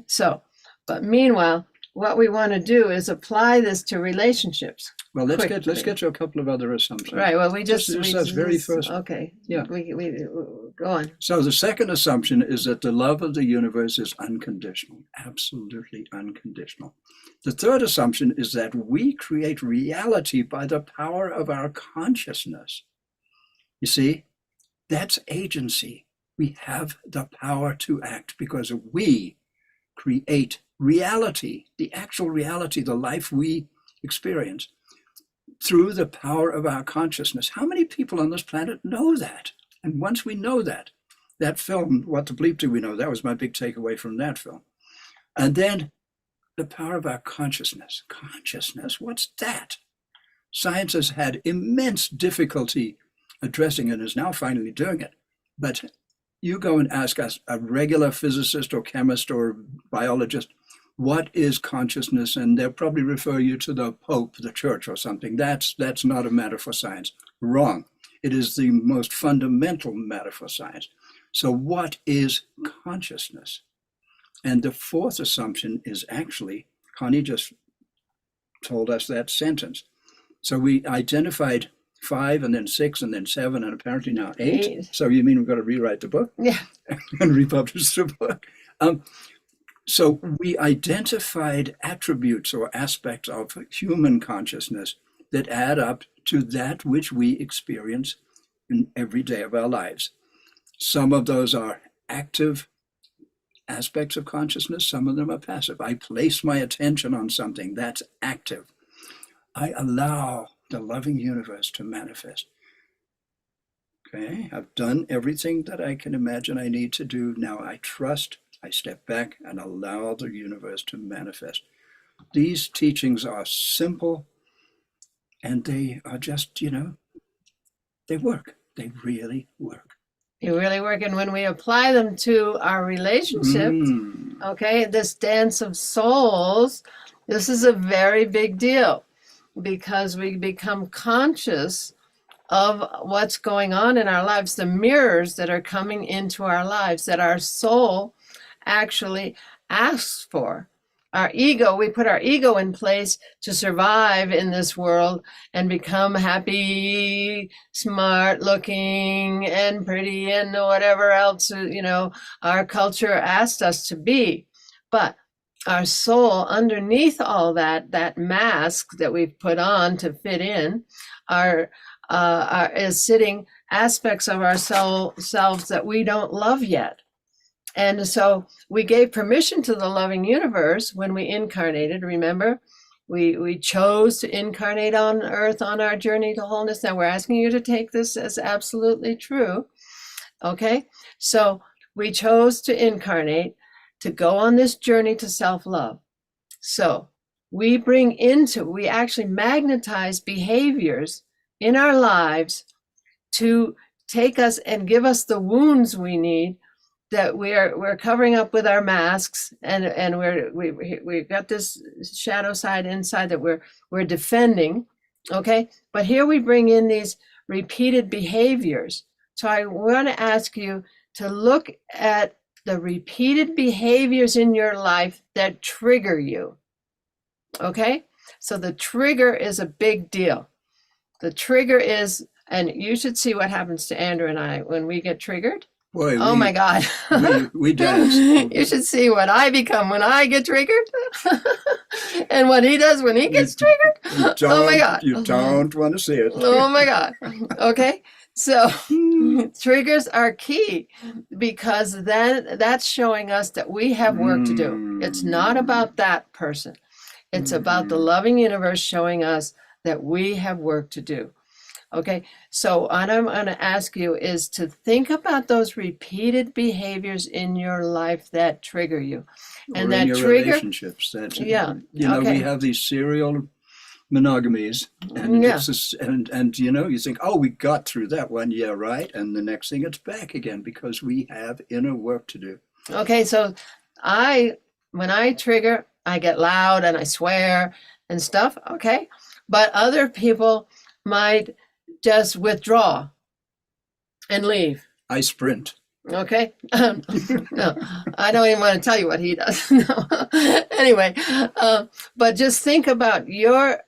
So, but meanwhile, what we want to do is apply this to relationships. Well, let's quickly. get to a couple of other assumptions. Right. Well, we just that's very first. Okay. Yeah. We go on. So the second assumption is that the love of the universe is unconditional, absolutely unconditional. The third assumption is that we create reality by the power of our consciousness. You see, that's agency. We have the power to act because we create reality, the actual reality, the life we experience, through the power of our consciousness. How many people on this planet know that? And once we know that film, What the Bleep Do We Know? That was my big takeaway from that film. And then the power of our consciousness. Consciousness, what's that? Science has had immense difficulty addressing it and is now finally doing it. But you go and ask us, a regular physicist or chemist or biologist, what is consciousness? And they'll probably refer you to the Pope, the church or something. That's not a matter for science. Wrong. It is the most fundamental matter for science. So what is consciousness? And the fourth assumption is actually, Connie just told us that sentence. So we identified 5 and then 6 and then 7 and apparently now 8. So you mean we've got to rewrite the book? Yeah. And republish the book? So we identified attributes or aspects of human consciousness that add up to that which we experience in every day of our lives. Some of those are active aspects of consciousness, some of them are passive. I place my attention on something that's active. I allow the loving universe to manifest. Okay, I've done everything that I can imagine I need to do. Now I trust, I step back and allow the universe to manifest. These teachings are simple and they are just, they work. They really work. You really work. And when we apply them to our relationships, okay, this dance of souls, this is a very big deal because we become conscious of what's going on in our lives, the mirrors that are coming into our lives that our soul actually asks for. Our ego, we put our ego in place to survive in this world and become happy, smart looking and pretty and whatever else, our culture asked us to be. But our soul underneath all that mask that we've put on to fit in, is sitting aspects of our selves that we don't love yet. And so we gave permission to the loving universe when we incarnated. Remember, we chose to incarnate on earth on our journey to wholeness. Now we're asking you to take this as absolutely true. Okay, so we chose to incarnate to go on this journey to self-love. So we actually magnetize behaviors in our lives to take us and give us the wounds we need that we're covering up with our masks, and we've got this shadow side inside that we're defending, okay? But here we bring in these repeated behaviors. So I want to ask you to look at the repeated behaviors in your life that trigger you, okay? So the trigger is a big deal. The trigger is, and you should see what happens to Andrew and I when we get triggered. Boy, oh my God. we dance. You should see what I become when I get triggered and what he does when he gets triggered. Oh my God. You don't want to see it. Oh my God. Okay. So triggers are key because then that's showing us that we have work to do. It's not about that person. It's about the loving universe showing us that we have work to do. Okay, so what I'm going to ask you is to think about those repeated behaviors in your life that trigger you, and that your trigger relationships. That we have these serial monogamies, and and you think, oh, we got through that one, yeah, right, and the next thing it's back again because we have inner work to do. Okay, so when I trigger, I get loud and I swear and stuff. Okay, but other people might just withdraw and leave. I sprint. Okay. No, I don't even want to tell you what he does. No. Anyway, but just think about your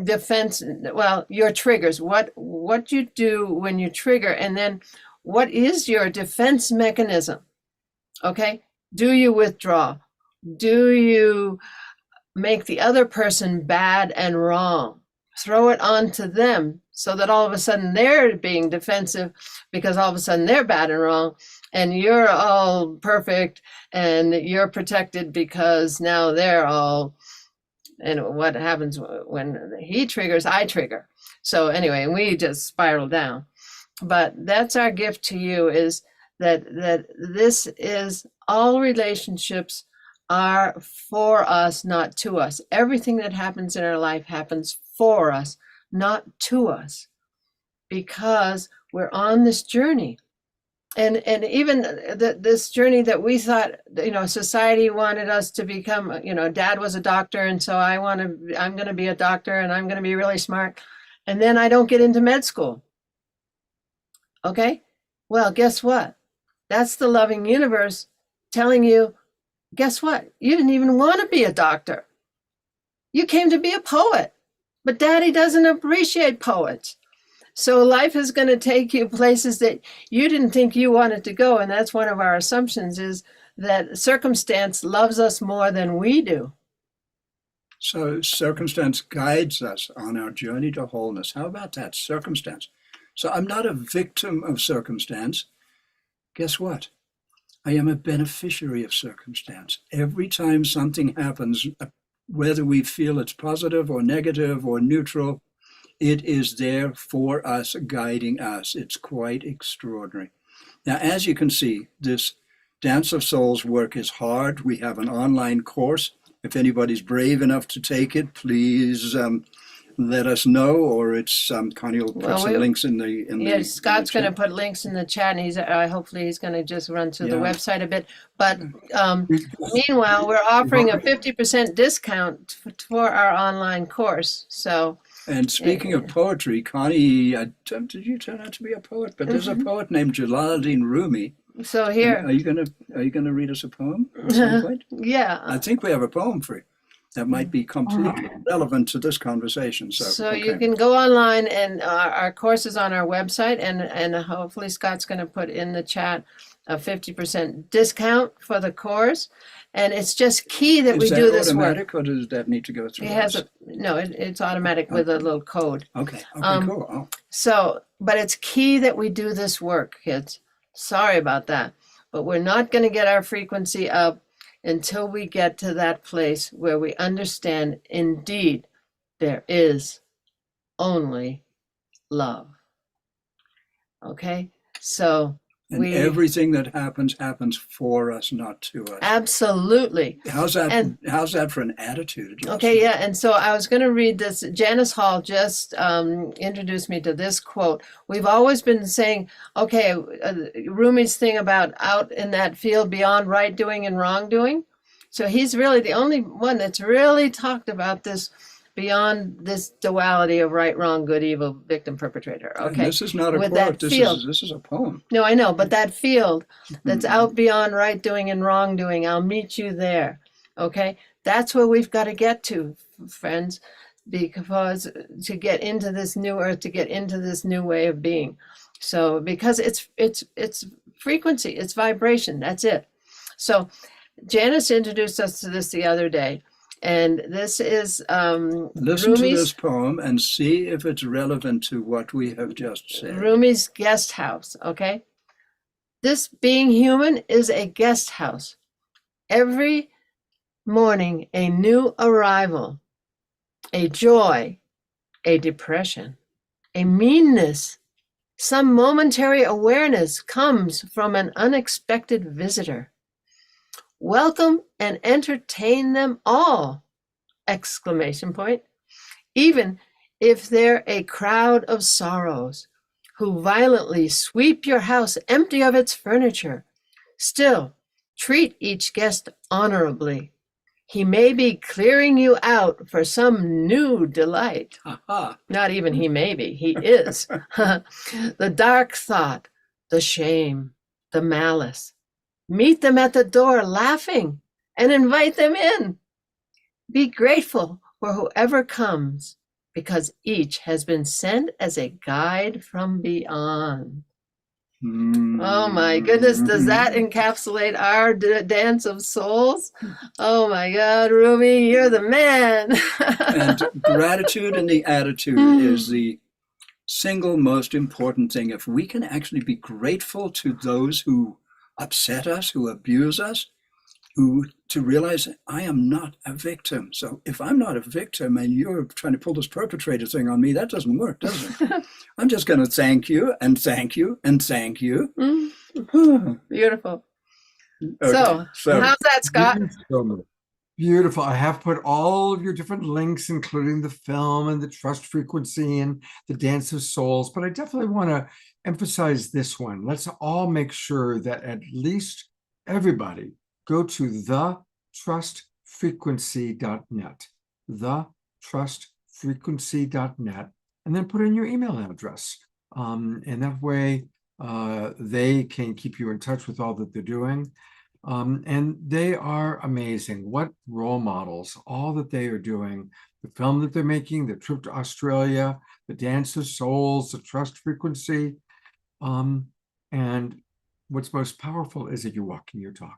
defense. Well, your triggers. What you do when you trigger, and then what is your defense mechanism? Okay. Do you withdraw? Do you make the other person bad and wrong? Throw it onto them so that all of a sudden they're being defensive because all of a sudden they're bad and wrong and you're all perfect and you're protected because now they're all, and what happens when he triggers, I trigger. So anyway, we just spiral down. But that's our gift to you, is that this is, all relationships are for us, not to us. Everything that happens in our life happens for us, not to us, because we're on this journey. And even this journey that we thought, society wanted us to become, Dad was a doctor, and so I'm going to be a doctor and I'm going to be really smart. And then I don't get into med school. Okay? Well, guess what? That's the loving universe telling you, guess what? You didn't even want to be a doctor. You came to be a poet. But Daddy doesn't appreciate poets. So life is going to take you places that you didn't think you wanted to go. And that's one of our assumptions, is that circumstance loves us more than we do. So circumstance guides us on our journey to wholeness. How about that? Circumstance. So I'm not a victim of circumstance. Guess what? I am a beneficiary of circumstance. Every time something happens, whether we feel it's positive or negative or neutral, it is there for us, guiding us. It's quite extraordinary. Now, as you can see, this Dance of Souls work is hard. We have an online course. If anybody's brave enough to take it, please let us know, or it's Connie will put some links in the Yeah, Scott's going to put links in the chat, and he's hopefully he's going to just run through the website a bit. But meanwhile, we're offering a 50% discount for our online course. So. And speaking of poetry, Connie, did you turn out to be a poet? But there's a poet named Jalaluddin Rumi. So here, are you gonna read us a poem at some point? Yeah, I think we have a poem for you that might be completely relevant to this conversation. So you can go online, and our course is on our website, and hopefully Scott's going to put in the chat a 50% discount for the course. And it's just key that we do this work. Is that automatic, or does that need to go through? It has it's automatic with a little code. Okay. Cool. Oh. So, but it's key that we do this work, kids. Sorry about that, but we're not going to get our frequency up until we get to that place where we understand indeed there is only love. Okay, so and everything that happens for us, not to us. Absolutely. How's that for an attitude? Okay, yeah. And so I was going to read this. Janice Hall just introduced me to this quote. We've always been saying, okay, Rumi's thing about out in that field beyond right doing and wrong doing. So he's really the only one that's really talked about this beyond this duality of right, wrong, good, evil, victim, perpetrator. Okay. And this is not a With quote. that field. This is a poem. No, I know, but that field that's out beyond right doing and wrong doing, I'll meet you there. Okay. That's where we've got to get to, friends, because to get into this new earth, to get into this new way of being. So because it's frequency, it's vibration. That's it. So Janice introduced us to this the other day. And this is listen to this poem and see if it's relevant to what we have just said. Rumi's guest house, okay? This being human is a guest house. Every morning, a new arrival, a joy, a depression, a meanness, some momentary awareness comes from an unexpected visitor. Welcome and entertain them all! Exclamation point. Even if they're a crowd of sorrows who violently sweep your house empty of its furniture, still treat each guest honorably. He may be clearing you out for some new delight. Not even he may be, he is. The dark thought, the shame, the malice. Meet them at the door laughing and invite them in. Be grateful for whoever comes, because each has been sent as a guide from beyond. Oh my goodness, does that encapsulate our dance of souls? Oh my God, Rumi, you're the man. And gratitude and the attitude is the single most important thing. If we can actually be grateful to those who upset us, who abuse us, to realize that I am not a victim. So if I'm not a victim and you're trying to pull this perpetrator thing on me, that doesn't work, does it? I'm just going to thank you and thank you and thank you. Beautiful. Okay, so how's that, Scott? Beautiful. I have put all of your different links, including the film and the trust frequency and the Dance of Souls, but I definitely want to emphasize this one. Let's all make sure that at least everybody go to thetrustfrequency.net, thetrustfrequency.net, and then put in your email address. And that way they can keep you in touch with all that they're doing. And they are amazing. What role models, all that they are doing, the film that they're making, the trip to Australia, the Dance of Souls, the trust frequency. And what's most powerful is that you're walking your talk.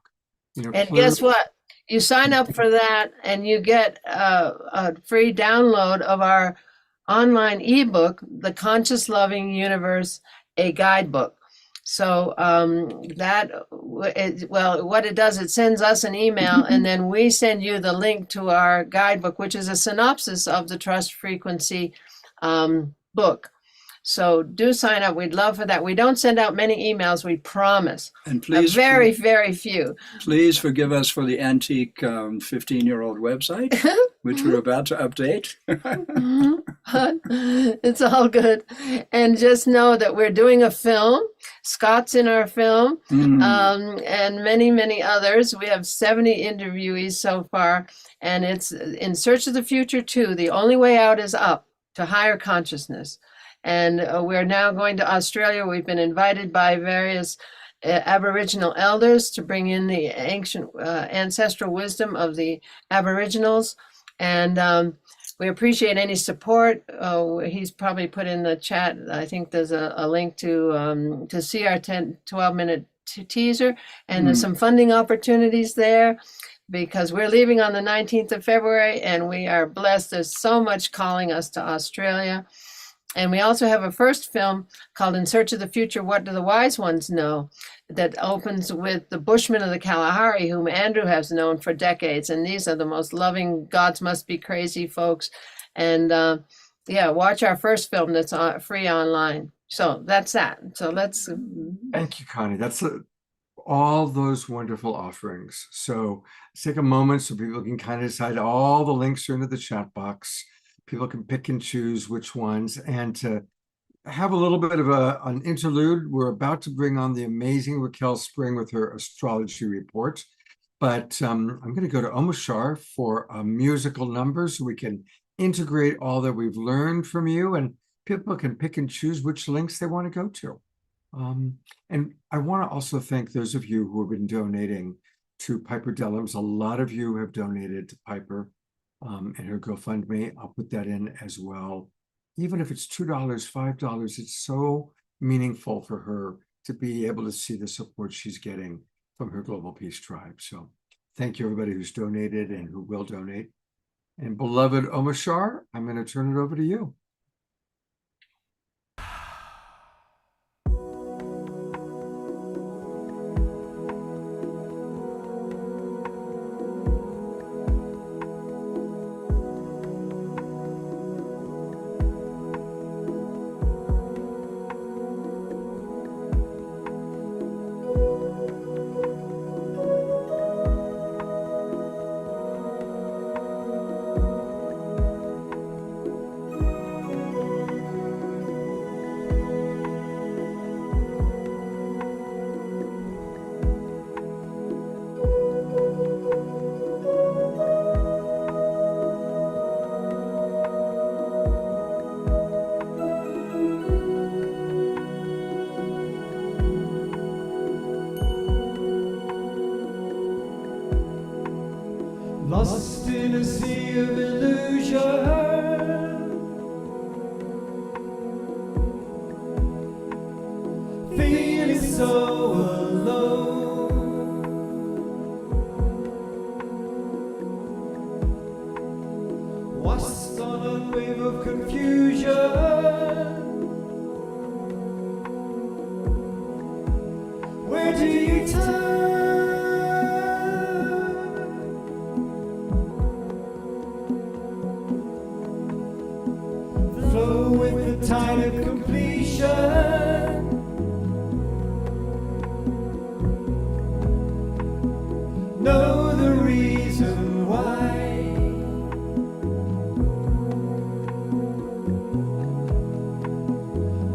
And clearly, guess what? You sign up for that and you get a free download of our online ebook, The Conscious Loving Universe, a guidebook. So what it does, it sends us an email and then we send you the link to our guidebook, which is a synopsis of the Trust Frequency book. So do sign up. We'd love for that. We don't send out many emails, we promise. And please, Very, very few. please forgive us for the antique 15-year-old website, which we're about to update. It's all good. And just know that we're doing a film. Scott's in our film, and many, many others. We have 70 interviewees so far, and it's In Search of the Future 2. The only way out is up to higher consciousness. And we're now going to Australia. We've been invited by various Aboriginal elders to bring in the ancient ancestral wisdom of the Aboriginals. And we appreciate any support. He's probably put in the chat, I think there's a link to see our 12-minute teaser. And there's some funding opportunities there, because we're leaving on the 19th of February and we are blessed. There's so much calling us to Australia. And we also have a first film called In Search of the Future, What Do the Wise Ones Know? That opens with the Bushmen of the Kalahari, whom Andrew has known for decades. And these are the most loving, gods must be crazy folks. And watch our first film that's free online. So that's that. So let's. thank you, Connie. That's all those wonderful offerings. So let's take a moment so people can kind of decide. All the links are into the chat box. People can pick and choose which ones. And to have a little bit of an interlude, we're about to bring on the amazing Raquel Spring with her astrology report. But I'm going to go to Omashar for a musical number so we can integrate all that we've learned from you, and people can pick and choose which links they want to go to. And I want to also thank those of you who have been donating to Piper Dellums. A lot of you have donated to Piper and her GoFundMe. I'll put that in as well. Even if it's $2, $5, it's so meaningful for her to be able to see the support she's getting from her Global Peace Tribe. So thank you, everybody who's donated and who will donate. And beloved Omashar, I'm going to turn it over to you. Lost in a sea of illusion, feeling so alone. Lost on a wave of confusion. Where do you turn? Flow with the tide of completion. Know the reason why.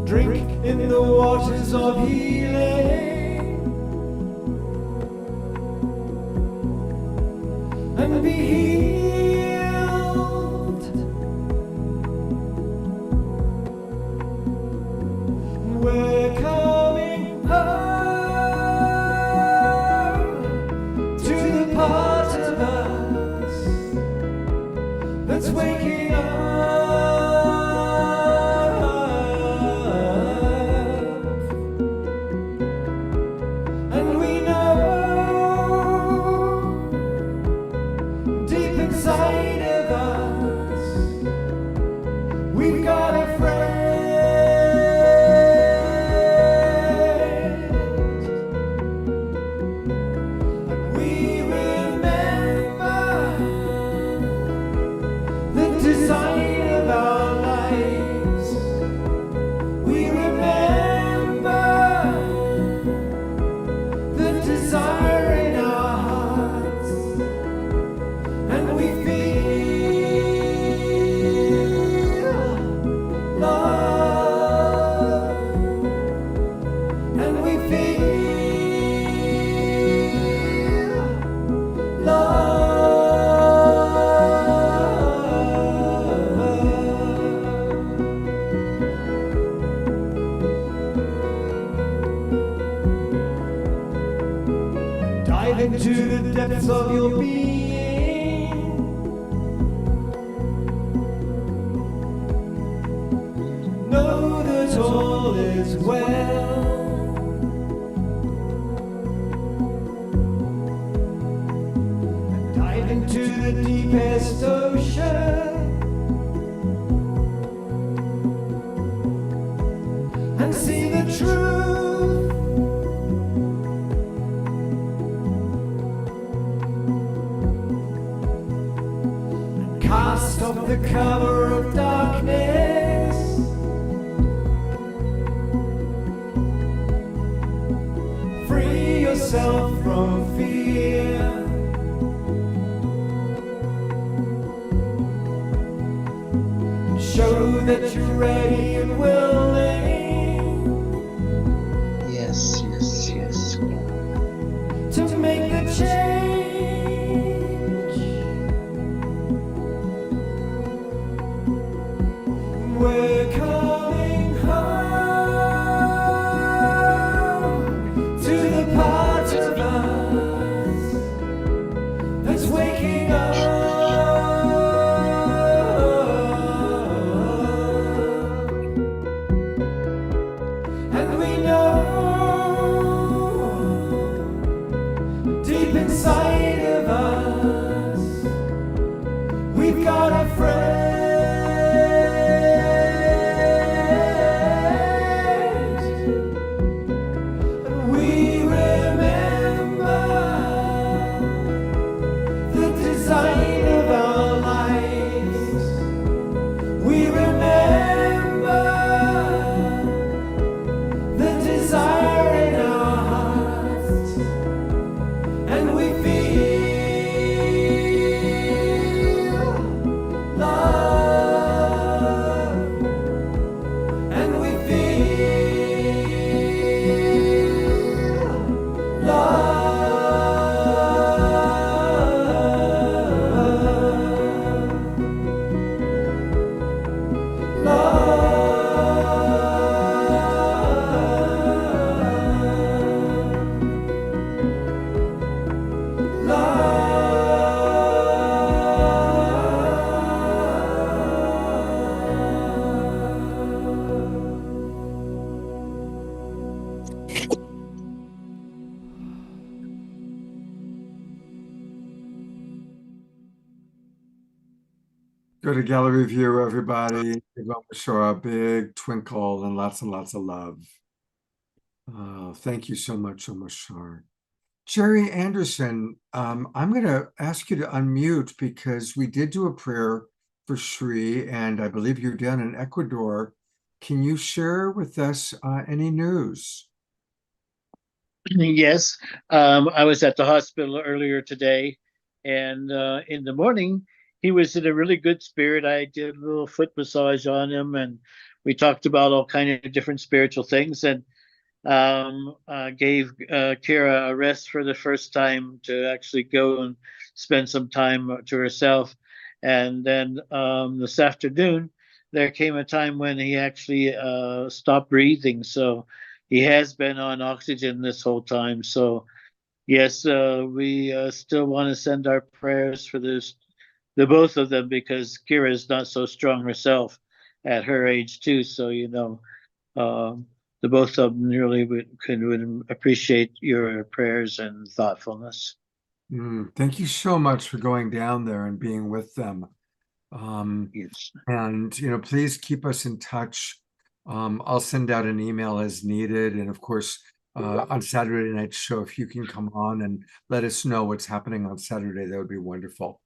Drink in the waters of healing and be healed. We're coming home to the part of us that's waking up, and we know and we feel love. Dive into the depths of your being. Know that all is well. Dive into the deepest ocean and see the truth. Cast off the cover of darkness. Free yourself from fear. Show that you're ready and willing Yes, yes, yes. to make the change. We're coming home to the part of us that's waking up. And we know deep inside of us we've got a friend. We remember the design of our lives. We remember the desire in our hearts, and we feel love, and we feel love. Go to gallery view, everybody. Give Omashar a big twinkle and lots of love. Thank you so much, Omashar. Jerry Anderson, I'm going to ask you to unmute because we did do a prayer for Shri, and I believe you're down in Ecuador. Can you share with us any news? Yes, I was at the hospital earlier today, and in the morning, he was in a really good spirit. I did a little foot massage on him, and we talked about all kind of different spiritual things, and gave Kira a rest for the first time to actually go and spend some time to herself. And then this afternoon, there came a time when he actually stopped breathing. So he has been on oxygen this whole time. So yes, we still want to send our prayers for the both of them, because Kira is not so strong herself at her age too. So the both of them really would appreciate your prayers and thoughtfulness. Thank you so much for going down there and being with them. Yes. And please keep us in touch. I'll send out an email as needed, and of course, on Saturday night show, if you can come on and let us know what's happening on Saturday, that would be wonderful.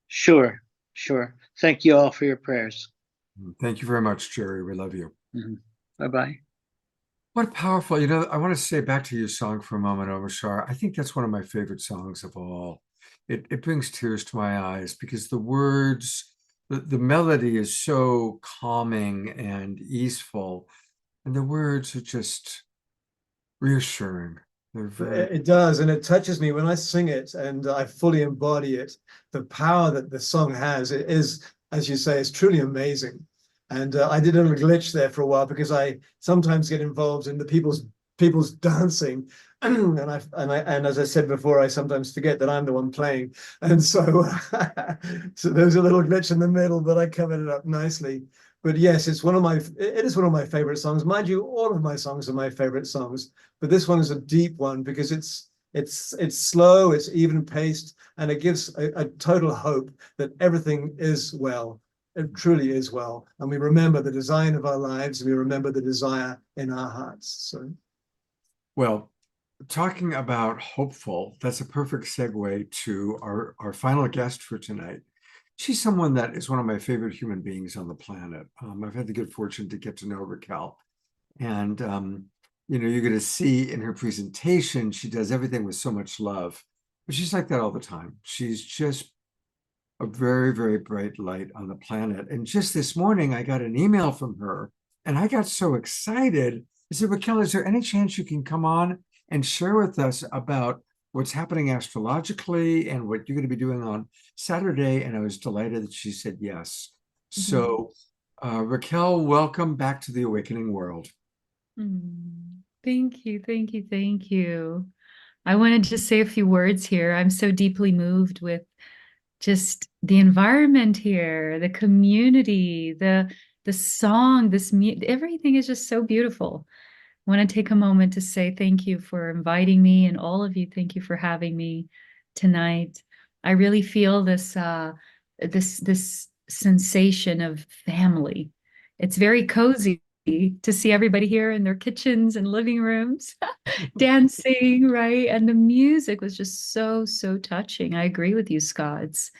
Sure. Thank you all for your prayers. Thank you very much, Jerry. We love you. Bye-bye. What powerful, I want to say back to your song for a moment, Omashar. I think that's one of my favorite songs of all. It brings tears to my eyes because the words, the melody is so calming and easeful, and the words are just reassuring. They're very, It does, and it touches me when I sing it and I fully embody it. The power that the song has, it is, as you say, it's truly amazing. And I did a glitch there for a while because I sometimes get involved in the people's dancing, and as I said before, I sometimes forget that I'm the one playing, and so so there's a little glitch in the middle, but I covered it up nicely. But yes, it is one of my favorite songs. Mind you, all of my songs are my favorite songs, but this one is a deep one because it's slow, it's even paced, and it gives a total hope that everything is well. It truly is well. And we remember the design of our lives, we remember the desire in our hearts. So well, talking about hopeful, that's a perfect segue to our final guest for tonight. She's someone that is one of my favorite human beings on the planet. I've had the good fortune to get to know Raquel. And, you're going to see in her presentation, she does everything with so much love. But she's like that all the time. She's just a very, very bright light on the planet. And just this morning, I got an email from her and I got so excited. I said, Raquel, is there any chance you can come on and share with us about what's happening astrologically and what you're going to be doing on Saturday? And I was delighted that she said yes. So, Raquel, welcome back to the Awakening World. Thank you, thank you, thank you. I wanted to say a few words here. I'm so deeply moved with just the environment here, the community, the song, everything is just so beautiful. I want to take a moment to say thank you for inviting me, and all of you, thank you for having me tonight. I really feel this this sensation of family. It's very cozy to see everybody here in their kitchens and living rooms dancing, right? And the music was just so touching. I agree with you, Scott. It's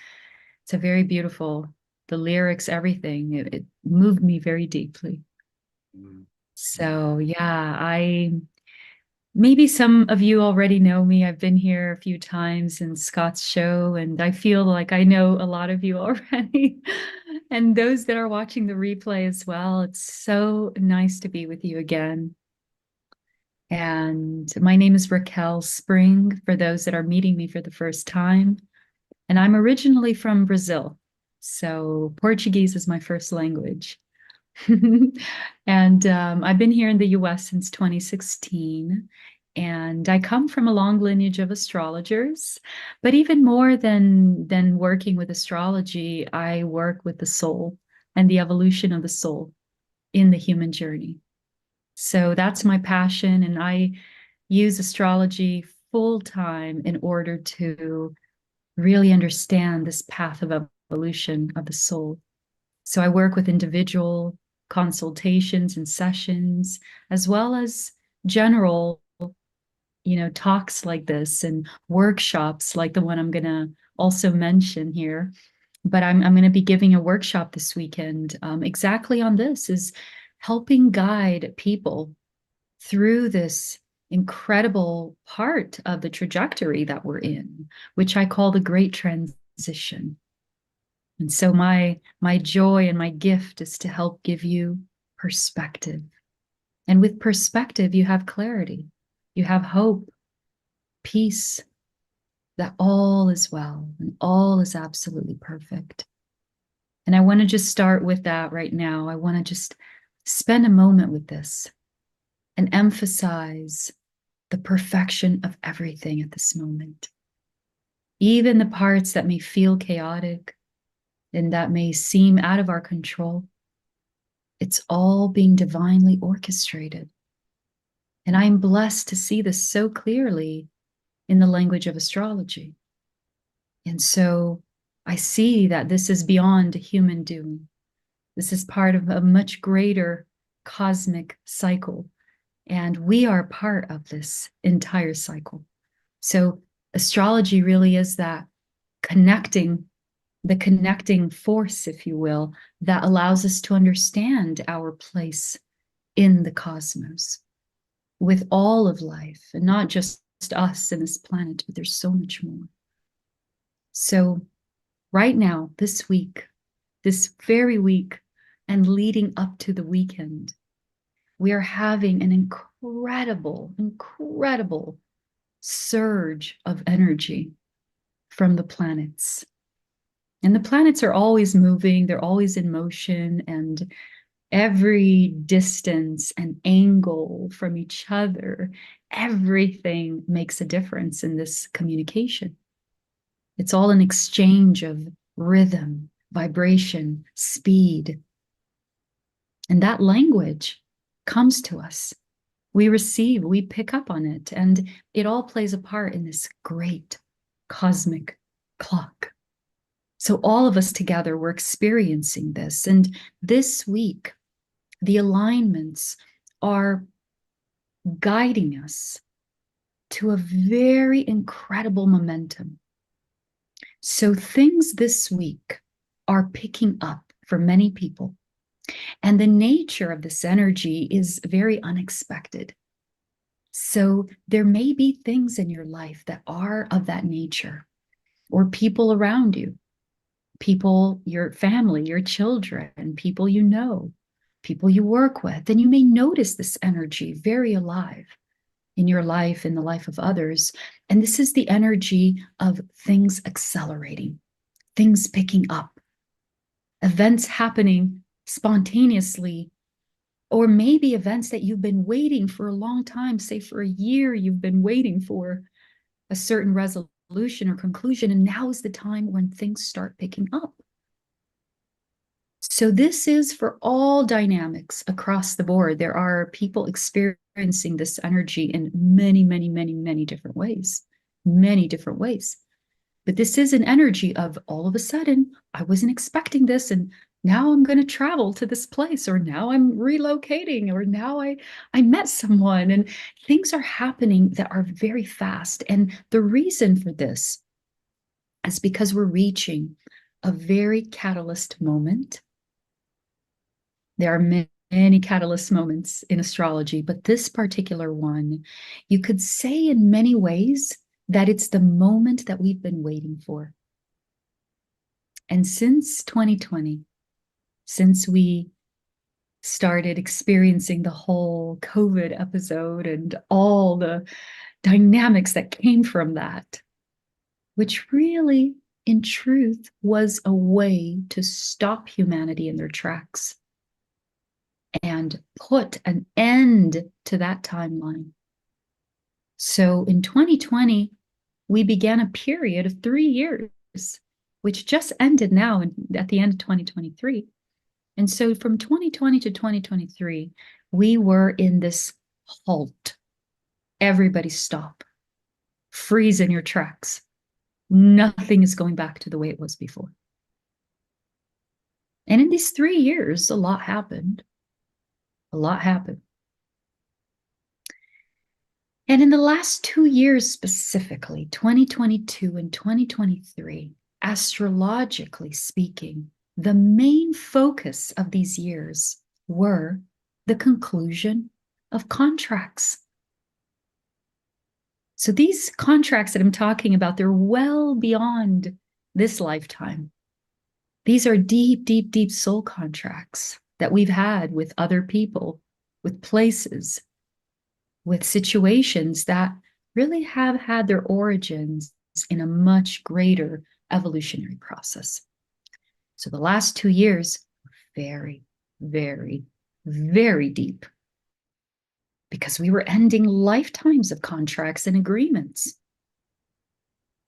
a very beautiful, the lyrics, everything. It moved me very deeply. So yeah, maybe some of you already know me. I've been here a few times in Scott's show, and I feel like I know a lot of you already. And those that are watching the replay as well, it's so nice to be with you again. And my name is Raquel Spring, for those that are meeting me for the first time. And I'm originally from Brazil. So Portuguese is my first language. And I've been here in the US since 2016. And I come from a long lineage of astrologers, but even more than working with astrology, I work with the soul and the evolution of the soul in the human journey. So that's my passion, and I use astrology full time in order to really understand this path of evolution of the soul. So I work with individual consultations and sessions, as well as general talks like this and workshops like the one I'm going to also mention here. But I'm going to be giving a workshop this weekend exactly on this, is helping guide people through this incredible part of the trajectory that we're in, which I call the Great Transition. And so my joy and my gift is to help give you perspective. And with perspective, you have clarity. You have hope, peace, that all is well and all is absolutely perfect. And I want to just start with that right now. I want to just spend a moment with this and emphasize the perfection of everything at this moment. Even the parts that may feel chaotic and that may seem out of our control, it's all being divinely orchestrated. And I'm blessed to see this so clearly in the language of astrology. And so I see that this is beyond human doing. This is part of a much greater cosmic cycle. And we are part of this entire cycle. So astrology really is that the connecting force, if you will, that allows us to understand our place in the cosmos with all of life, and not just us and this planet, but there's so much more. So right now, this week, this very week, and leading up to the weekend, We are having an incredible, incredible surge of energy from the planets. And the planets are always moving, they're always in motion, and every distance and angle from each other, everything makes a difference in this communication. It's all an exchange of rhythm, vibration, speed. And that language comes to us. We receive, we pick up on it, and it all plays a part in this great cosmic clock. So all of us together, we're experiencing this. And this week, the alignments are guiding us to a very incredible momentum. So things this week are picking up for many people. And the nature of this energy is very unexpected. So there may be things in your life that are of that nature, or people around you, people, your family, your children, people you know, people you work with, and you may notice this energy very alive in your life, in the life of others. And this is the energy of things accelerating, things picking up, events happening spontaneously, or maybe events that you've been waiting for a long time, say for a year, you've been waiting for a certain resolution or conclusion, and now is the time when things start picking up. So this is for all dynamics across the board. There are people experiencing this energy in many, many, many, many different ways, many different ways. But this is an energy of all of a sudden, I wasn't expecting this, and now I'm going to travel to this place, or now I'm relocating, or now I met someone, and things are happening that are very fast. And the reason for this is because we're reaching a very catalyst moment. There are many catalyst moments in astrology, but this particular one, you could say in many ways that it's the moment that we've been waiting for. And since 2020, since we started experiencing the whole COVID episode and all the dynamics that came from that, which really, in truth, was a way to stop humanity in their tracks and put an end to that timeline. So in 2020, we began a period of 3 years, which just ended now at the end of 2023. And so from 2020 to 2023, we were in this halt. Everybody stop. Freeze in your tracks. Nothing is going back to the way it was before. And in these 3 years, a lot happened. A lot happened. And in the last 2 years specifically, 2022 and 2023, astrologically speaking, the main focus of these years were the conclusion of contracts. So these contracts that I'm talking about, they're well beyond this lifetime. These are deep, deep, deep soul contracts that we've had with other people, with places, with situations that really have had their origins in a much greater evolutionary process. So the last 2 years were very, very, very deep, because we were ending lifetimes of contracts and agreements.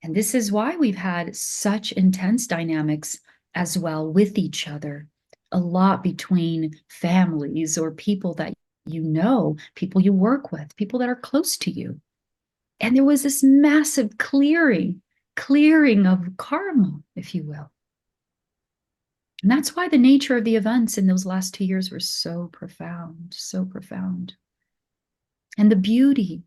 And this is why we've had such intense dynamics as well with each other, a lot between families or people that you know, people you work with, people that are close to you. And there was this massive clearing of karma, if you will. And that's why the nature of the events in those last 2 years were so profound, so profound. And the beauty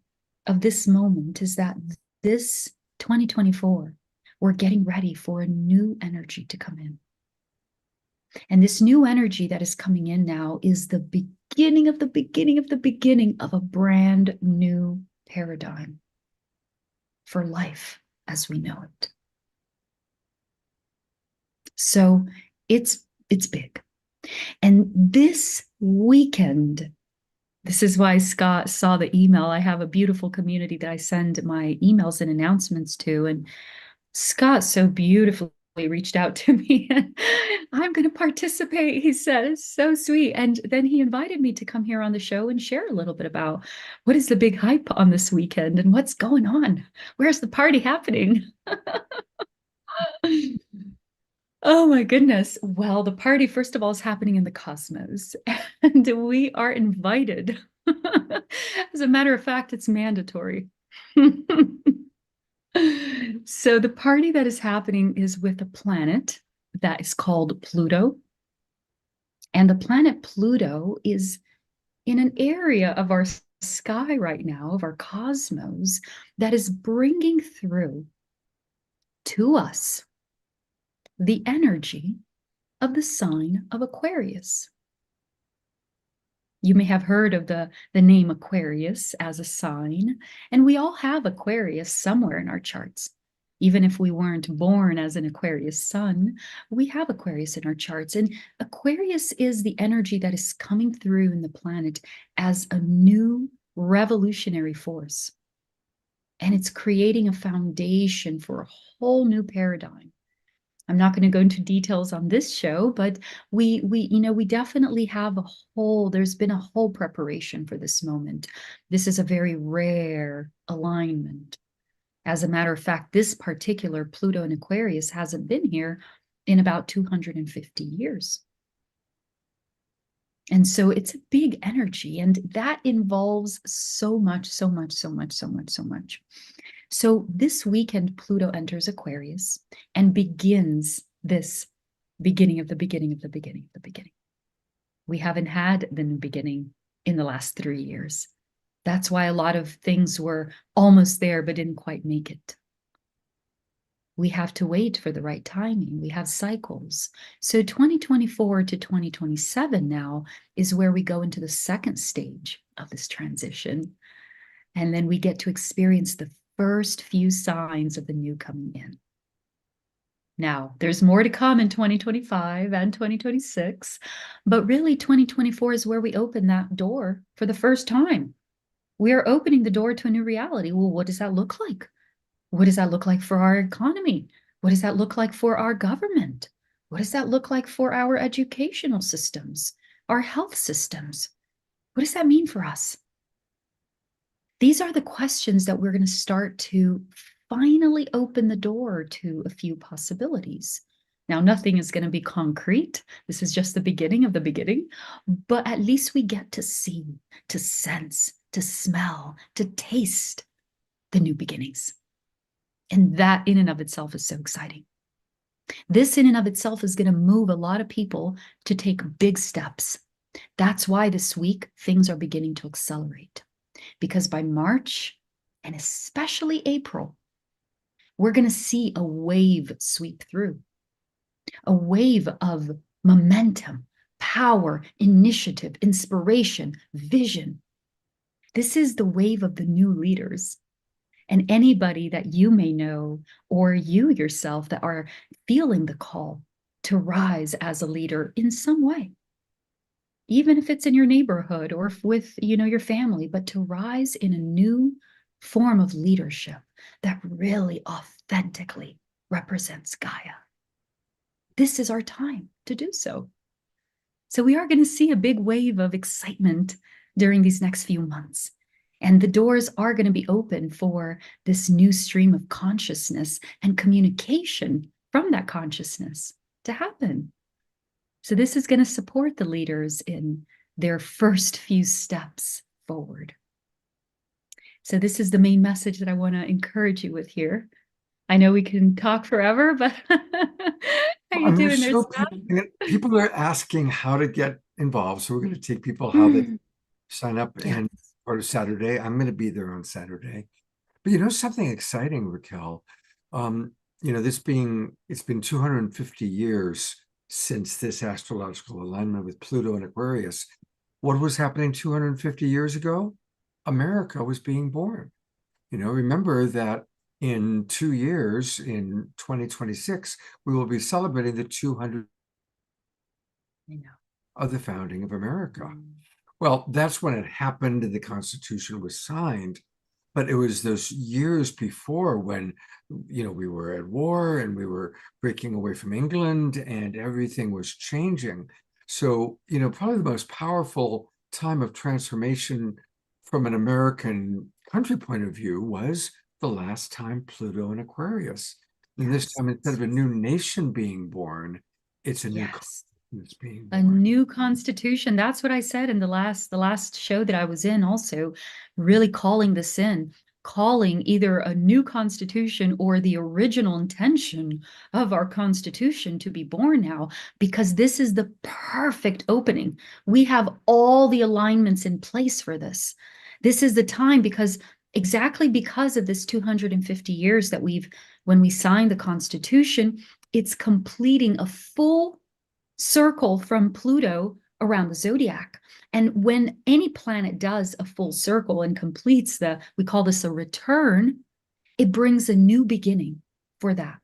of this moment is that this 2024, we're getting ready for a new energy to come in. And this new energy that is coming in now is the beginning of the beginning of the beginning of a brand new paradigm for life as we know it. So it's big. And this weekend, This is why Scott saw the email. I have a beautiful community that I send my emails and announcements to, and Scott so beautifully reached out to me. I'm going to participate, he said. It's so sweet. And then he invited me to come here on the show and share a little bit about what is the big hype on this weekend and what's going on. Where's the party happening? Oh my goodness. Well, the party, first of all, is happening in the cosmos, and we are invited. As a matter of fact, it's mandatory. So the party that is happening is with a planet that is called Pluto. And the planet Pluto is in an area of our sky right now, of our cosmos, that is bringing through to us the energy of the sign of Aquarius. You may have heard of the name Aquarius as a sign, and we all have Aquarius somewhere in our charts. Even if we weren't born as an Aquarius sun, we have Aquarius in our charts. And Aquarius is the energy that is coming through in the planet as a new revolutionary force. And it's creating a foundation for a whole new paradigm. I'm not going to go into details on this show, but we definitely have there's been a whole preparation for this moment. This is a very rare alignment. As a matter of fact, this particular Pluto in Aquarius hasn't been here in about 250 years. And so it's a big energy, and that involves so much. So this weekend, Pluto enters Aquarius and begins this beginning of the beginning of the beginning of the beginning. We haven't had the new beginning in the last 3 years. That's why a lot of things were almost there but didn't quite make it. We have to wait for the right timing. We have cycles. So 2024 to 2027 now is where we go into the second stage of this transition. And then we get to experience the first few signs of the new coming in. Now, there's more to come in 2025 and 2026, but really 2024 is where we open that door for the first time. We are opening the door to a new reality. Well, what does that look like? What does that look like for our economy? What does that look like for our government? What does that look like for our educational systems, our health systems? What does that mean for us? These are the questions that we're going to start to finally open the door to a few possibilities. Now, nothing is going to be concrete. This is just the beginning of the beginning, but at least we get to see, to sense, to smell, to taste the new beginnings. And that in and of itself is so exciting. This in and of itself is going to move a lot of people to take big steps. That's why this week things are beginning to accelerate. Because by March, and especially April, we're going to see a wave sweep through. A wave of momentum, power, initiative, inspiration, vision. This is the wave of the new leaders. And anybody that you may know, or you yourself that are feeling the call to rise as a leader in some way. Even if it's in your neighborhood or with, your family, but to rise in a new form of leadership that really authentically represents Gaia. This is our time to do so. So we are going to see a big wave of excitement during these next few months. And the doors are going to be open for this new stream of consciousness and communication from that consciousness to happen. So this is going to support the leaders in their first few steps forward. So this is the main message that I want to encourage you with here. I know we can talk forever, but how you doing there, Scott? People are asking how to get involved. So we're going to take people how they sign up and go to Saturday. I'm going to be there on Saturday. But something exciting, Raquel, it's been 250 years since this astrological alignment with Pluto and Aquarius. What was happening 250 years ago? America was being born. Remember that in 2 years, in 2026, we will be celebrating the 200 of the founding of America. Well, that's when it happened and the Constitution was signed. But it was those years before when, we were at war and we were breaking away from England and everything was changing. So, probably the most powerful time of transformation from an American country point of view was the last time Pluto in Aquarius. And this time, instead of a new nation being born, it's a new Yes. that's being A born. new constitution. That's what I said in the last show that I was in, also really calling this in, calling either a new constitution or the original intention of our constitution to be born now, because this is the perfect opening. We have all the alignments in place for this. This is the time, because exactly because of this 250 years that when we signed the Constitution, it's completing a full circle from Pluto around the zodiac. And when any planet does a full circle and completes we call this a return, it brings a new beginning for that.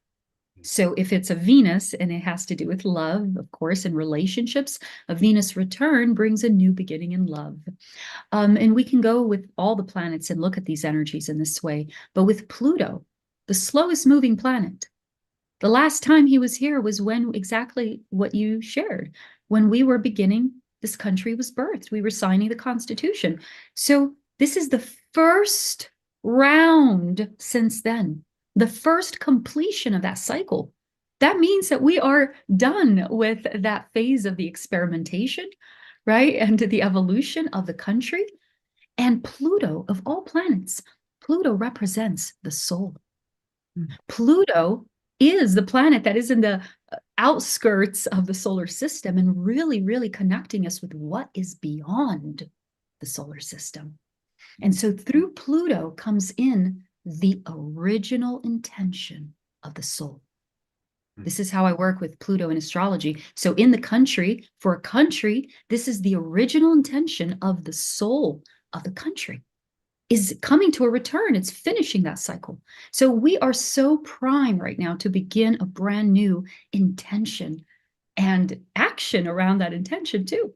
So if it's a Venus, and it has to do with love, of course, and relationships, a Venus return brings a new beginning in love. And we can go with all the planets and look at these energies in this way. But with Pluto, the slowest moving planet, the last time he was here was when exactly what you shared, when we were beginning, this country was birthed. We were signing the Constitution. So this is the first round since then, the first completion of that cycle. That means that we are done with that phase of the experimentation, right? And the evolution of the country. And Pluto, of all planets, Pluto represents the soul. Pluto is the planet that is in the outskirts of the solar system and really, really connecting us with what is beyond the solar system. And so through Pluto comes in the original intention of the soul. This is how I work with Pluto in astrology. So in the country, for a country, this is the original intention of the soul of the country is coming to a return. It's finishing that cycle. So we are so prime right now to begin a brand new intention and action around that intention too.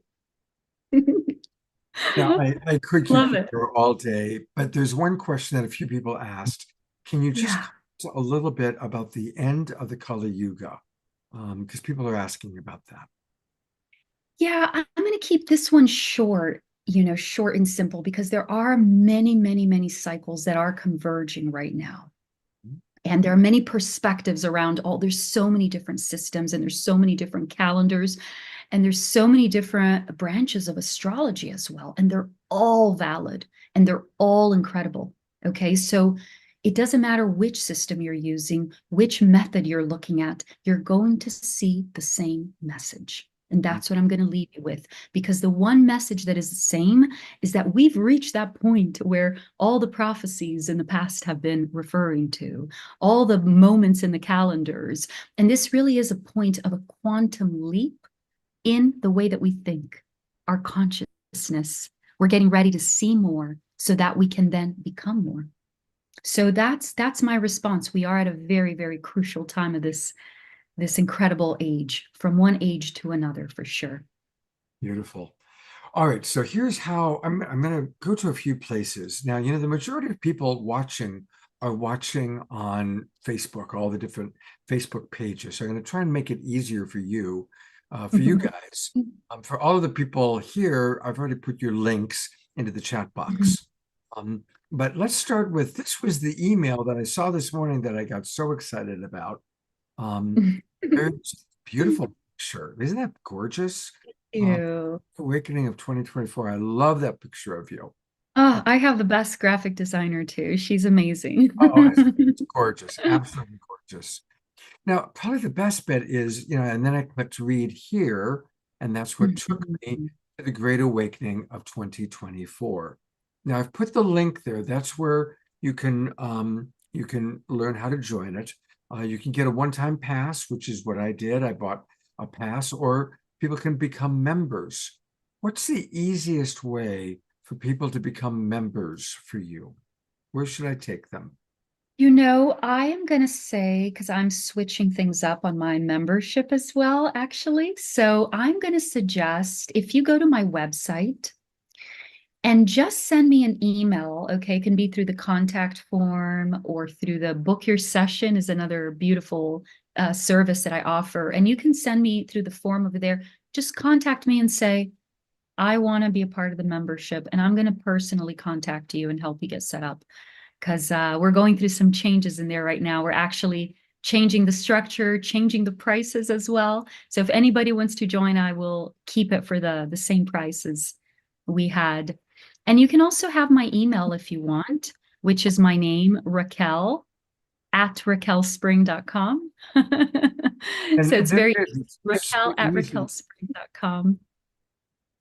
Now, I could keep Love you it. here all day, but there's one question that a few people asked. Can you just Yeah. talk a little bit about the end of the Kali Yuga? Because people are asking about that. Yeah, I'm going to keep this one short, short and simple, because there are many, many, many cycles that are converging right now. And there are many perspectives around there's so many different systems, and there's so many different calendars, and there's so many different branches of astrology as well. And they're all valid and they're all incredible. Okay, so it doesn't matter which system you're using, which method you're looking at, you're going to see the same message. And that's what I'm going to leave you with, because the one message that is the same is that we've reached that point where all the prophecies in the past have been referring to, all the moments in the calendars. And this really is a point of a quantum leap in the way that we think, our consciousness. We're getting ready to see more so that we can then become more. So that's my response. We are at a very, very crucial time of this incredible age, from one age to another, for sure. Beautiful. All right, so here's how I'm going to go to a few places. Now, the majority of people watching are watching on Facebook, all the different Facebook pages. So I'm going to try and make it easier for you guys. For all of the people here, I've already put your links into the chat box. But let's start with, this was the email that I saw this morning that I got so excited about. Very beautiful picture. Isn't that gorgeous? Ew. Awakening of 2024. I love that picture of you. Oh, I have the best graphic designer too. She's amazing. Oh, it's gorgeous. Absolutely gorgeous. Now, probably the best bit is, and then I clicked read here, and that's what took me to the Great Awakening of 2024. Now, I've put the link there. That's where you can learn how to join it. You can get a one-time pass, which is what I did. I bought a pass, or people can become members. What's the easiest way for people to become members for you? Where should I take them? I am going to say, because I'm switching things up on my membership as well, actually. So I'm going to suggest, if you go to my website, And just send me an email, okay? It can be through the contact form or through the book your session is another beautiful service that I offer. And you can send me through the form over there. Just contact me and say, I want to be a part of the membership, and I'm going to personally contact you and help you get set up. Because we're going through some changes in there right now. We're actually changing the structure, changing the prices as well. So if anybody wants to join, I will keep it for the same prices we had. And you can also have my email if you want, which is my name, Raquel, at raquelspring.com. So it's very easy. Raquel at raquelspring.com.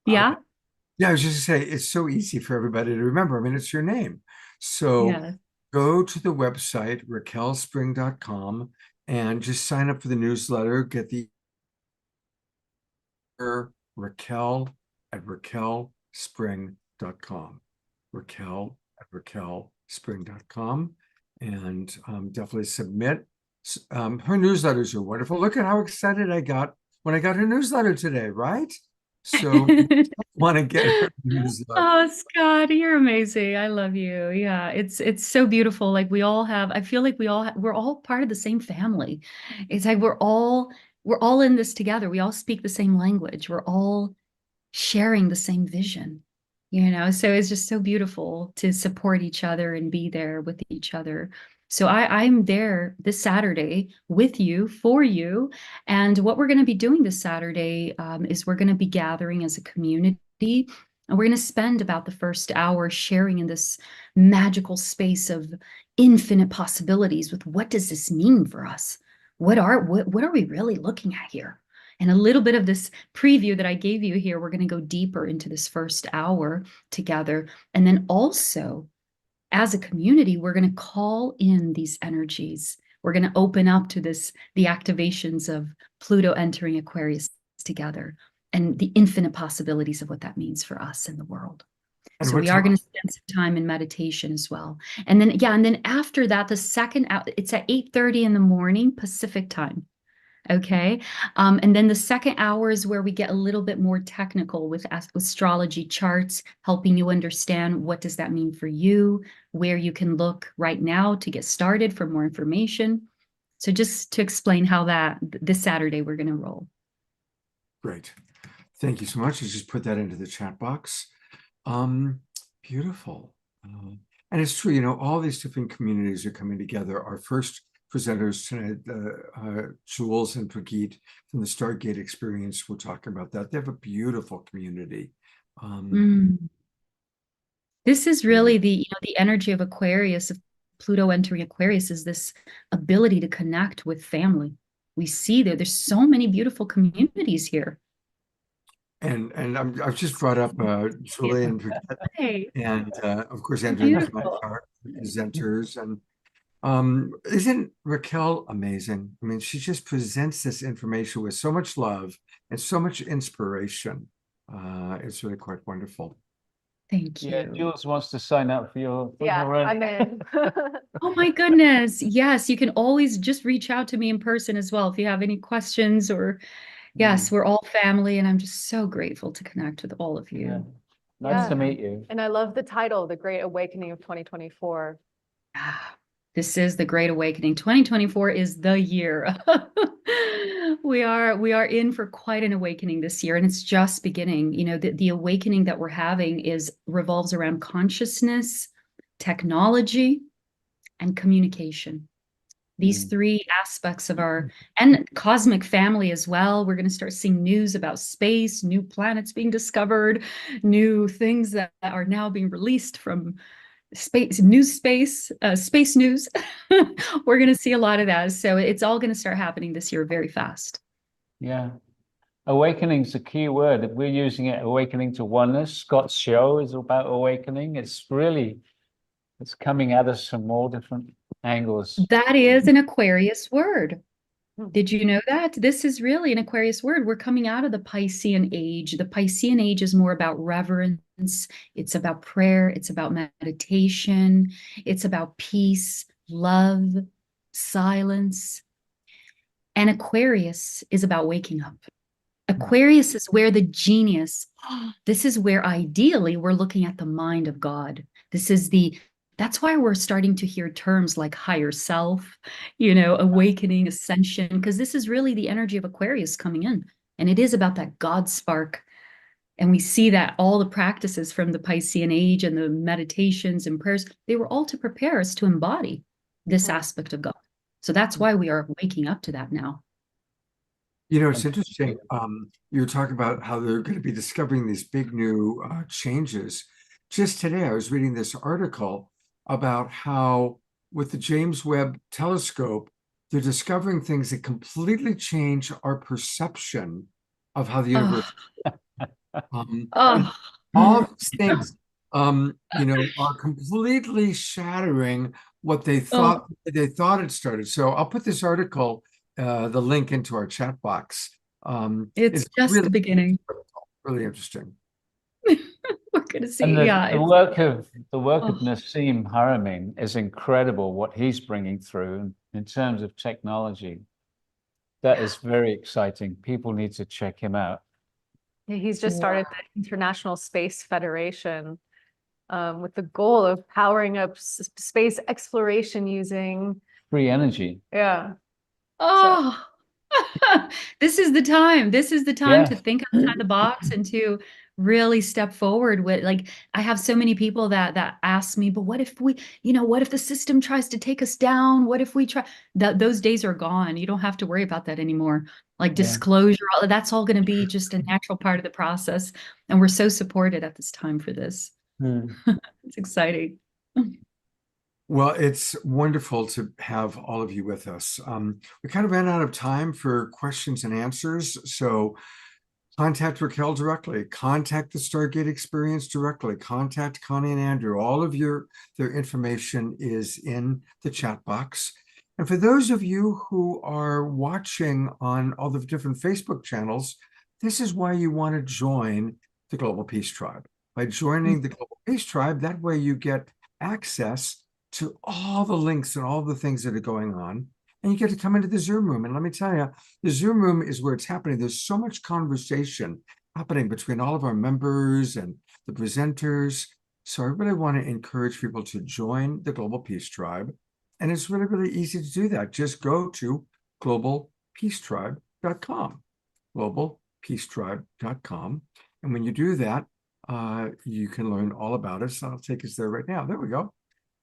Yeah. Yeah, I was just gonna say, it's so easy for everybody to remember. I mean, it's your name. So Yeah. go to the website, raquelspring.com, and just sign up for the newsletter. Get the Raquel at raquelspring.com. Raquel at raquelspring.com. And definitely submit. Her newsletters are wonderful. Look at how excited I got when I got her newsletter today, right? So want to get her newsletter. Oh, Scott, you're amazing. I love you. Yeah, it's so beautiful. Like we all have, I feel like we're all part of the same family. It's like we're all in this together. We all speak the same language. We're all sharing the same vision, so it's just so beautiful to support each other and be there with each other. So I'm there this Saturday with you, for you. And what we're going to be doing this Saturday is we're going to be gathering as a community. And we're going to spend about the first hour sharing in this magical space of infinite possibilities with what does this mean for us? What are we really looking at here? And a little bit of this preview that I gave you here, we're going to go deeper into this first hour together. And then also, as a community, we're going to call in these energies. We're going to open up to the activations of Pluto entering Aquarius together and the infinite possibilities of what that means for us and the world. And So we are going to spend some time in meditation as well. And then after that, the second hour, it's at 8:30 in the morning Pacific time. Okay. And then the second hour is where we get a little bit more technical with astrology charts, helping you understand what does that mean for you, where you can look right now to get started for more information. So just to explain how this Saturday we're going to roll. Great. Thank you so much. Let's just put that into the chat box. Beautiful. And it's true, all these different communities are coming together. Our first presenters tonight, Jules and Brigitte from the Stargate Experience, will talk about that. They have a beautiful community. This is really the energy of Aquarius, of Pluto entering Aquarius, is this ability to connect with family. We see there's so many beautiful communities here. And I've just brought up Julie and Brigitte, and of course Andrew and presenters. And isn't Raquel amazing? I mean, she just presents this information with so much love and so much inspiration. It's really quite wonderful. Thank you. Yeah, Jules wants to sign up for your. Yeah, I'm in. Oh my goodness. Yes, you can always just reach out to me in person as well if you have any questions or yes, we're all family and I'm just so grateful to connect with all of you. Yeah. Nice to meet you. And I love the title, The Great Awakening of 2024. This is the Great Awakening. 2024 is the year. We are in for quite an awakening this year, and it's just beginning. The awakening that we're having revolves around consciousness, technology, and communication. These three aspects of and cosmic family as well. We're going to start seeing news about space, new planets being discovered, new things that are now being released from space news. We're going to see a lot of that. So it's all going to start happening this year very fast. Yeah. Awakening is a key word. We're using it, awakening to oneness. Scott's show is about awakening. It's coming at us from all different angles. That is an Aquarius word. Did you know that? This is really an Aquarius word. We're coming out of the Piscean age. The Piscean age is more about reverence. It's about prayer. It's about meditation. It's about peace, love, silence. And Aquarius is about waking up. Aquarius is where the genius, this is where ideally we're looking at the mind of God. That's why we're starting to hear terms like higher self, awakening, ascension, because this is really the energy of Aquarius coming in. And it is about that God spark. And we see that all the practices from the Piscean age and the meditations and prayers, they were all to prepare us to embody this aspect of God. So that's why we are waking up to that now. It's interesting. You were talking about how they're going to be discovering these big new changes. Just today, I was reading this article about how with the James Webb Telescope, they're discovering things that completely change our perception of how the universe all these things are completely shattering what they thought it started. So I'll put this article, the link, into our chat box. It's just really, the beginning. really interesting. We're going to see. And Yeah. the work of Nassim Haramein is incredible. What he's bringing through in terms of technology, that is very exciting. People need to check him out. He's just started the International Space Federation with the goal of powering up space exploration using Free energy. Yeah. Oh, this is the time. This is the time Yeah. to think outside the box and to really step forward with, like, I have so many people that ask me, but what if what if the system tries to take us down? What if we try those days are gone. You don't have to worry about that anymore. Like disclosure, that's all going to be just a natural part of the process. And we're so supported at this time for this. It's exciting. Well, it's wonderful to have all of you with us. We kind of ran out of time for questions and answers, so contact Raquel directly, contact the Stargate Experience directly, contact Connie and Andrew. All of their information is in the chat box. And for those of you who are watching on all the different Facebook channels, this is why you want to join the Global Peace Tribe. By joining the Global Peace Tribe, that way you get access to all the links and all the things that are going on. And you get to come into the Zoom room. And let me tell you, the Zoom room is where it's happening. There's so much conversation happening between all of our members and the presenters. So I really want to encourage people to join the Global Peace Tribe. And it's really, really easy to do that. Just go to globalpeacetribe.com, globalpeacetribe.com. And when you do that, you can learn all about us. I'll take us there right now. There we go.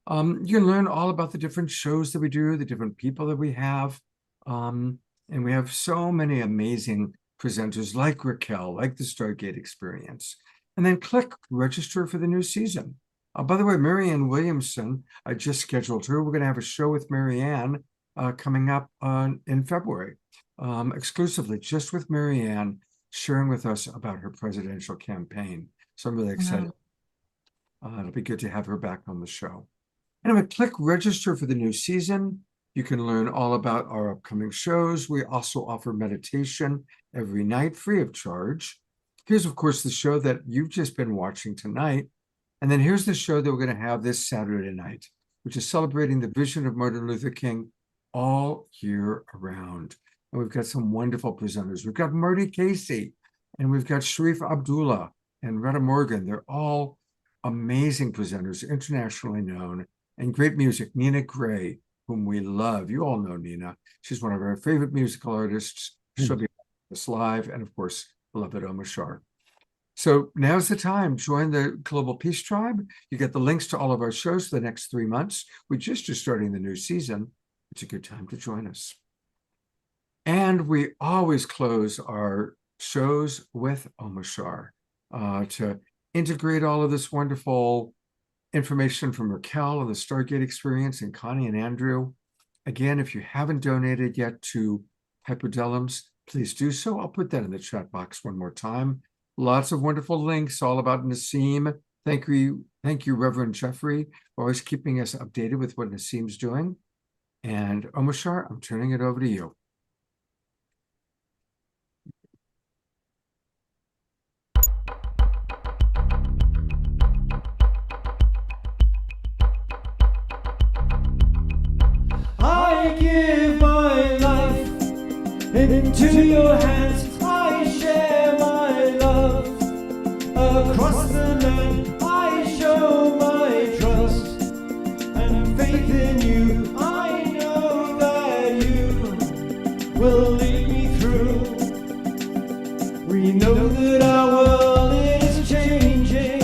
You can learn all about the different shows that we do, the different people that we have. And we have so many amazing presenters like Raquel, like the Stargate Experience. And then click register for the new season. By the way, Marianne Williamson, I just scheduled her. We're going to have a show with Marianne coming up in February, exclusively just with Marianne, sharing with us about her presidential campaign. So I'm really excited. It'll be good to have her back on the show. Anyway, click register for the new season. You can learn all about our upcoming shows. We also offer meditation every night, free of charge. Here's, of course, the show that you've just been watching tonight. And then here's the show that we're going to have this Saturday night, which is celebrating the vision of Martin Luther King all year around. And we've got some wonderful presenters. We've got Marty Casey, and we've got Sharif Abdullah and Retta Morgan. They're all amazing presenters, internationally known, and great music. Nina Gray, whom we love. You all know Nina. She's one of our favorite musical artists. She'll be with us live. And of course, beloved Omar Shar. So now's the time. Join the Global Peace Tribe. You get the links to all of our shows for the next 3 months. We just are starting the new season. It's a good time to join us. And we always close our shows with Omar Shar to integrate all of this wonderful information from Raquel and the Stargate Experience and Connie and Andrew. Again, if you haven't donated yet to Hyperdellums, please do so. I'll put that in the chat box one more time. Lots of wonderful links all about Nassim. Thank you, Reverend Jeffrey, for always keeping us updated with what Nassim's doing. And Omar Shar, I'm turning it over to you. I give my life into your hands. I share land, I show my trust and faith in you. I know that you will lead me through. We know that our world is changing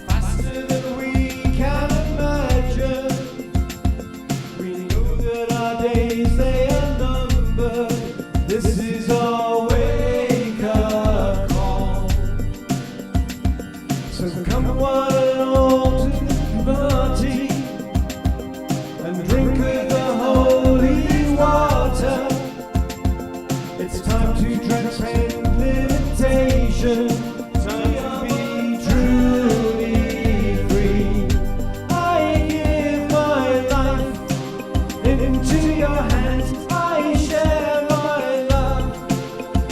faster than we can imagine. We know that our days, they are numbered. This is our wake-up call. So come one and all to the party and drink of the holy water. It's time to transcend limitation, time to be truly free. I give my life into your hands. I share my love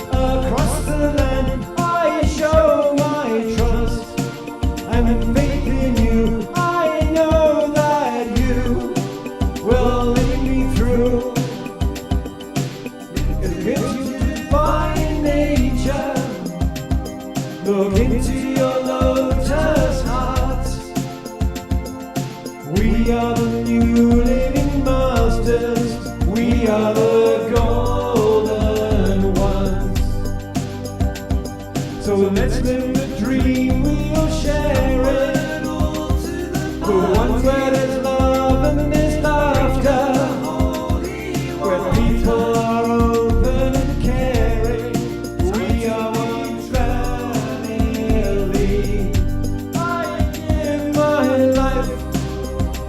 across the land. I show my trust and faith in you. I know that you will lead me through. Into divine nature, look into your lotus heart. We are the new living masters. We are the golden ones. So let's live the dream, we'll share it. The ones where there's love and there's laughter, where people are open and caring. We are one family. I give my life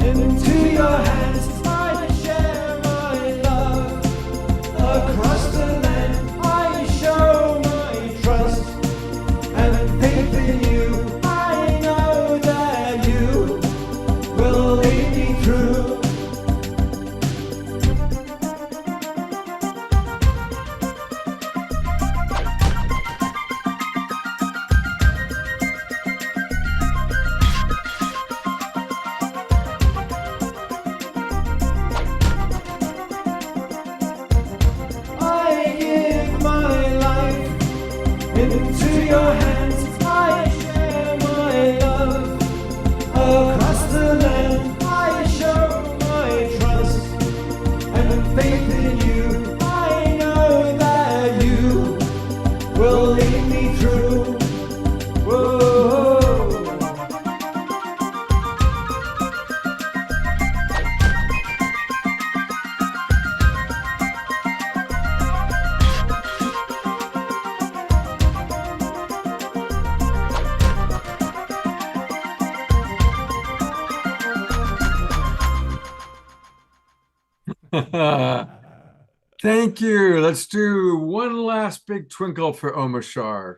into your hands. I share my love across the land. I show my trust and faith in you. I know that you will lead me through. I give my life into your hands. I share my love across the land. I show my trust and faith in you. I know that you will lead me through. Whoa. Thank you. Let's do one last big twinkle for Omashar.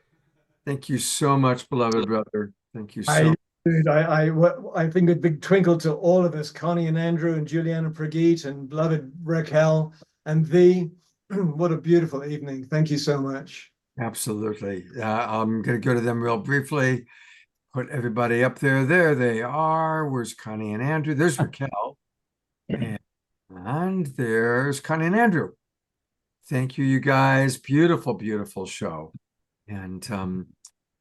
Thank you so much, beloved brother. Thank you so Dude, I think a big twinkle to all of us, Connie and Andrew and Juliana Prageet and beloved Raquel and thee. What a beautiful evening. Thank you so much. Absolutely. I'm going to go to them real briefly. Put everybody up there. There they are. Where's Connie and Andrew? There's Raquel. And there's Connie and Andrew. Thank you, you guys. Beautiful, beautiful show. And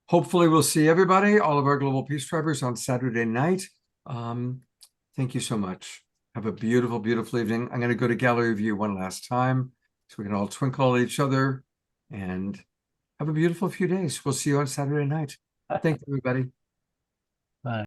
hopefully we'll see everybody, all of our Global Peace Drivers on Saturday night. Thank you so much. Have a beautiful, beautiful evening. I'm going to go to gallery view one last time so we can all twinkle at each other and have a beautiful few days. We'll see you on Saturday night. Thank you, everybody.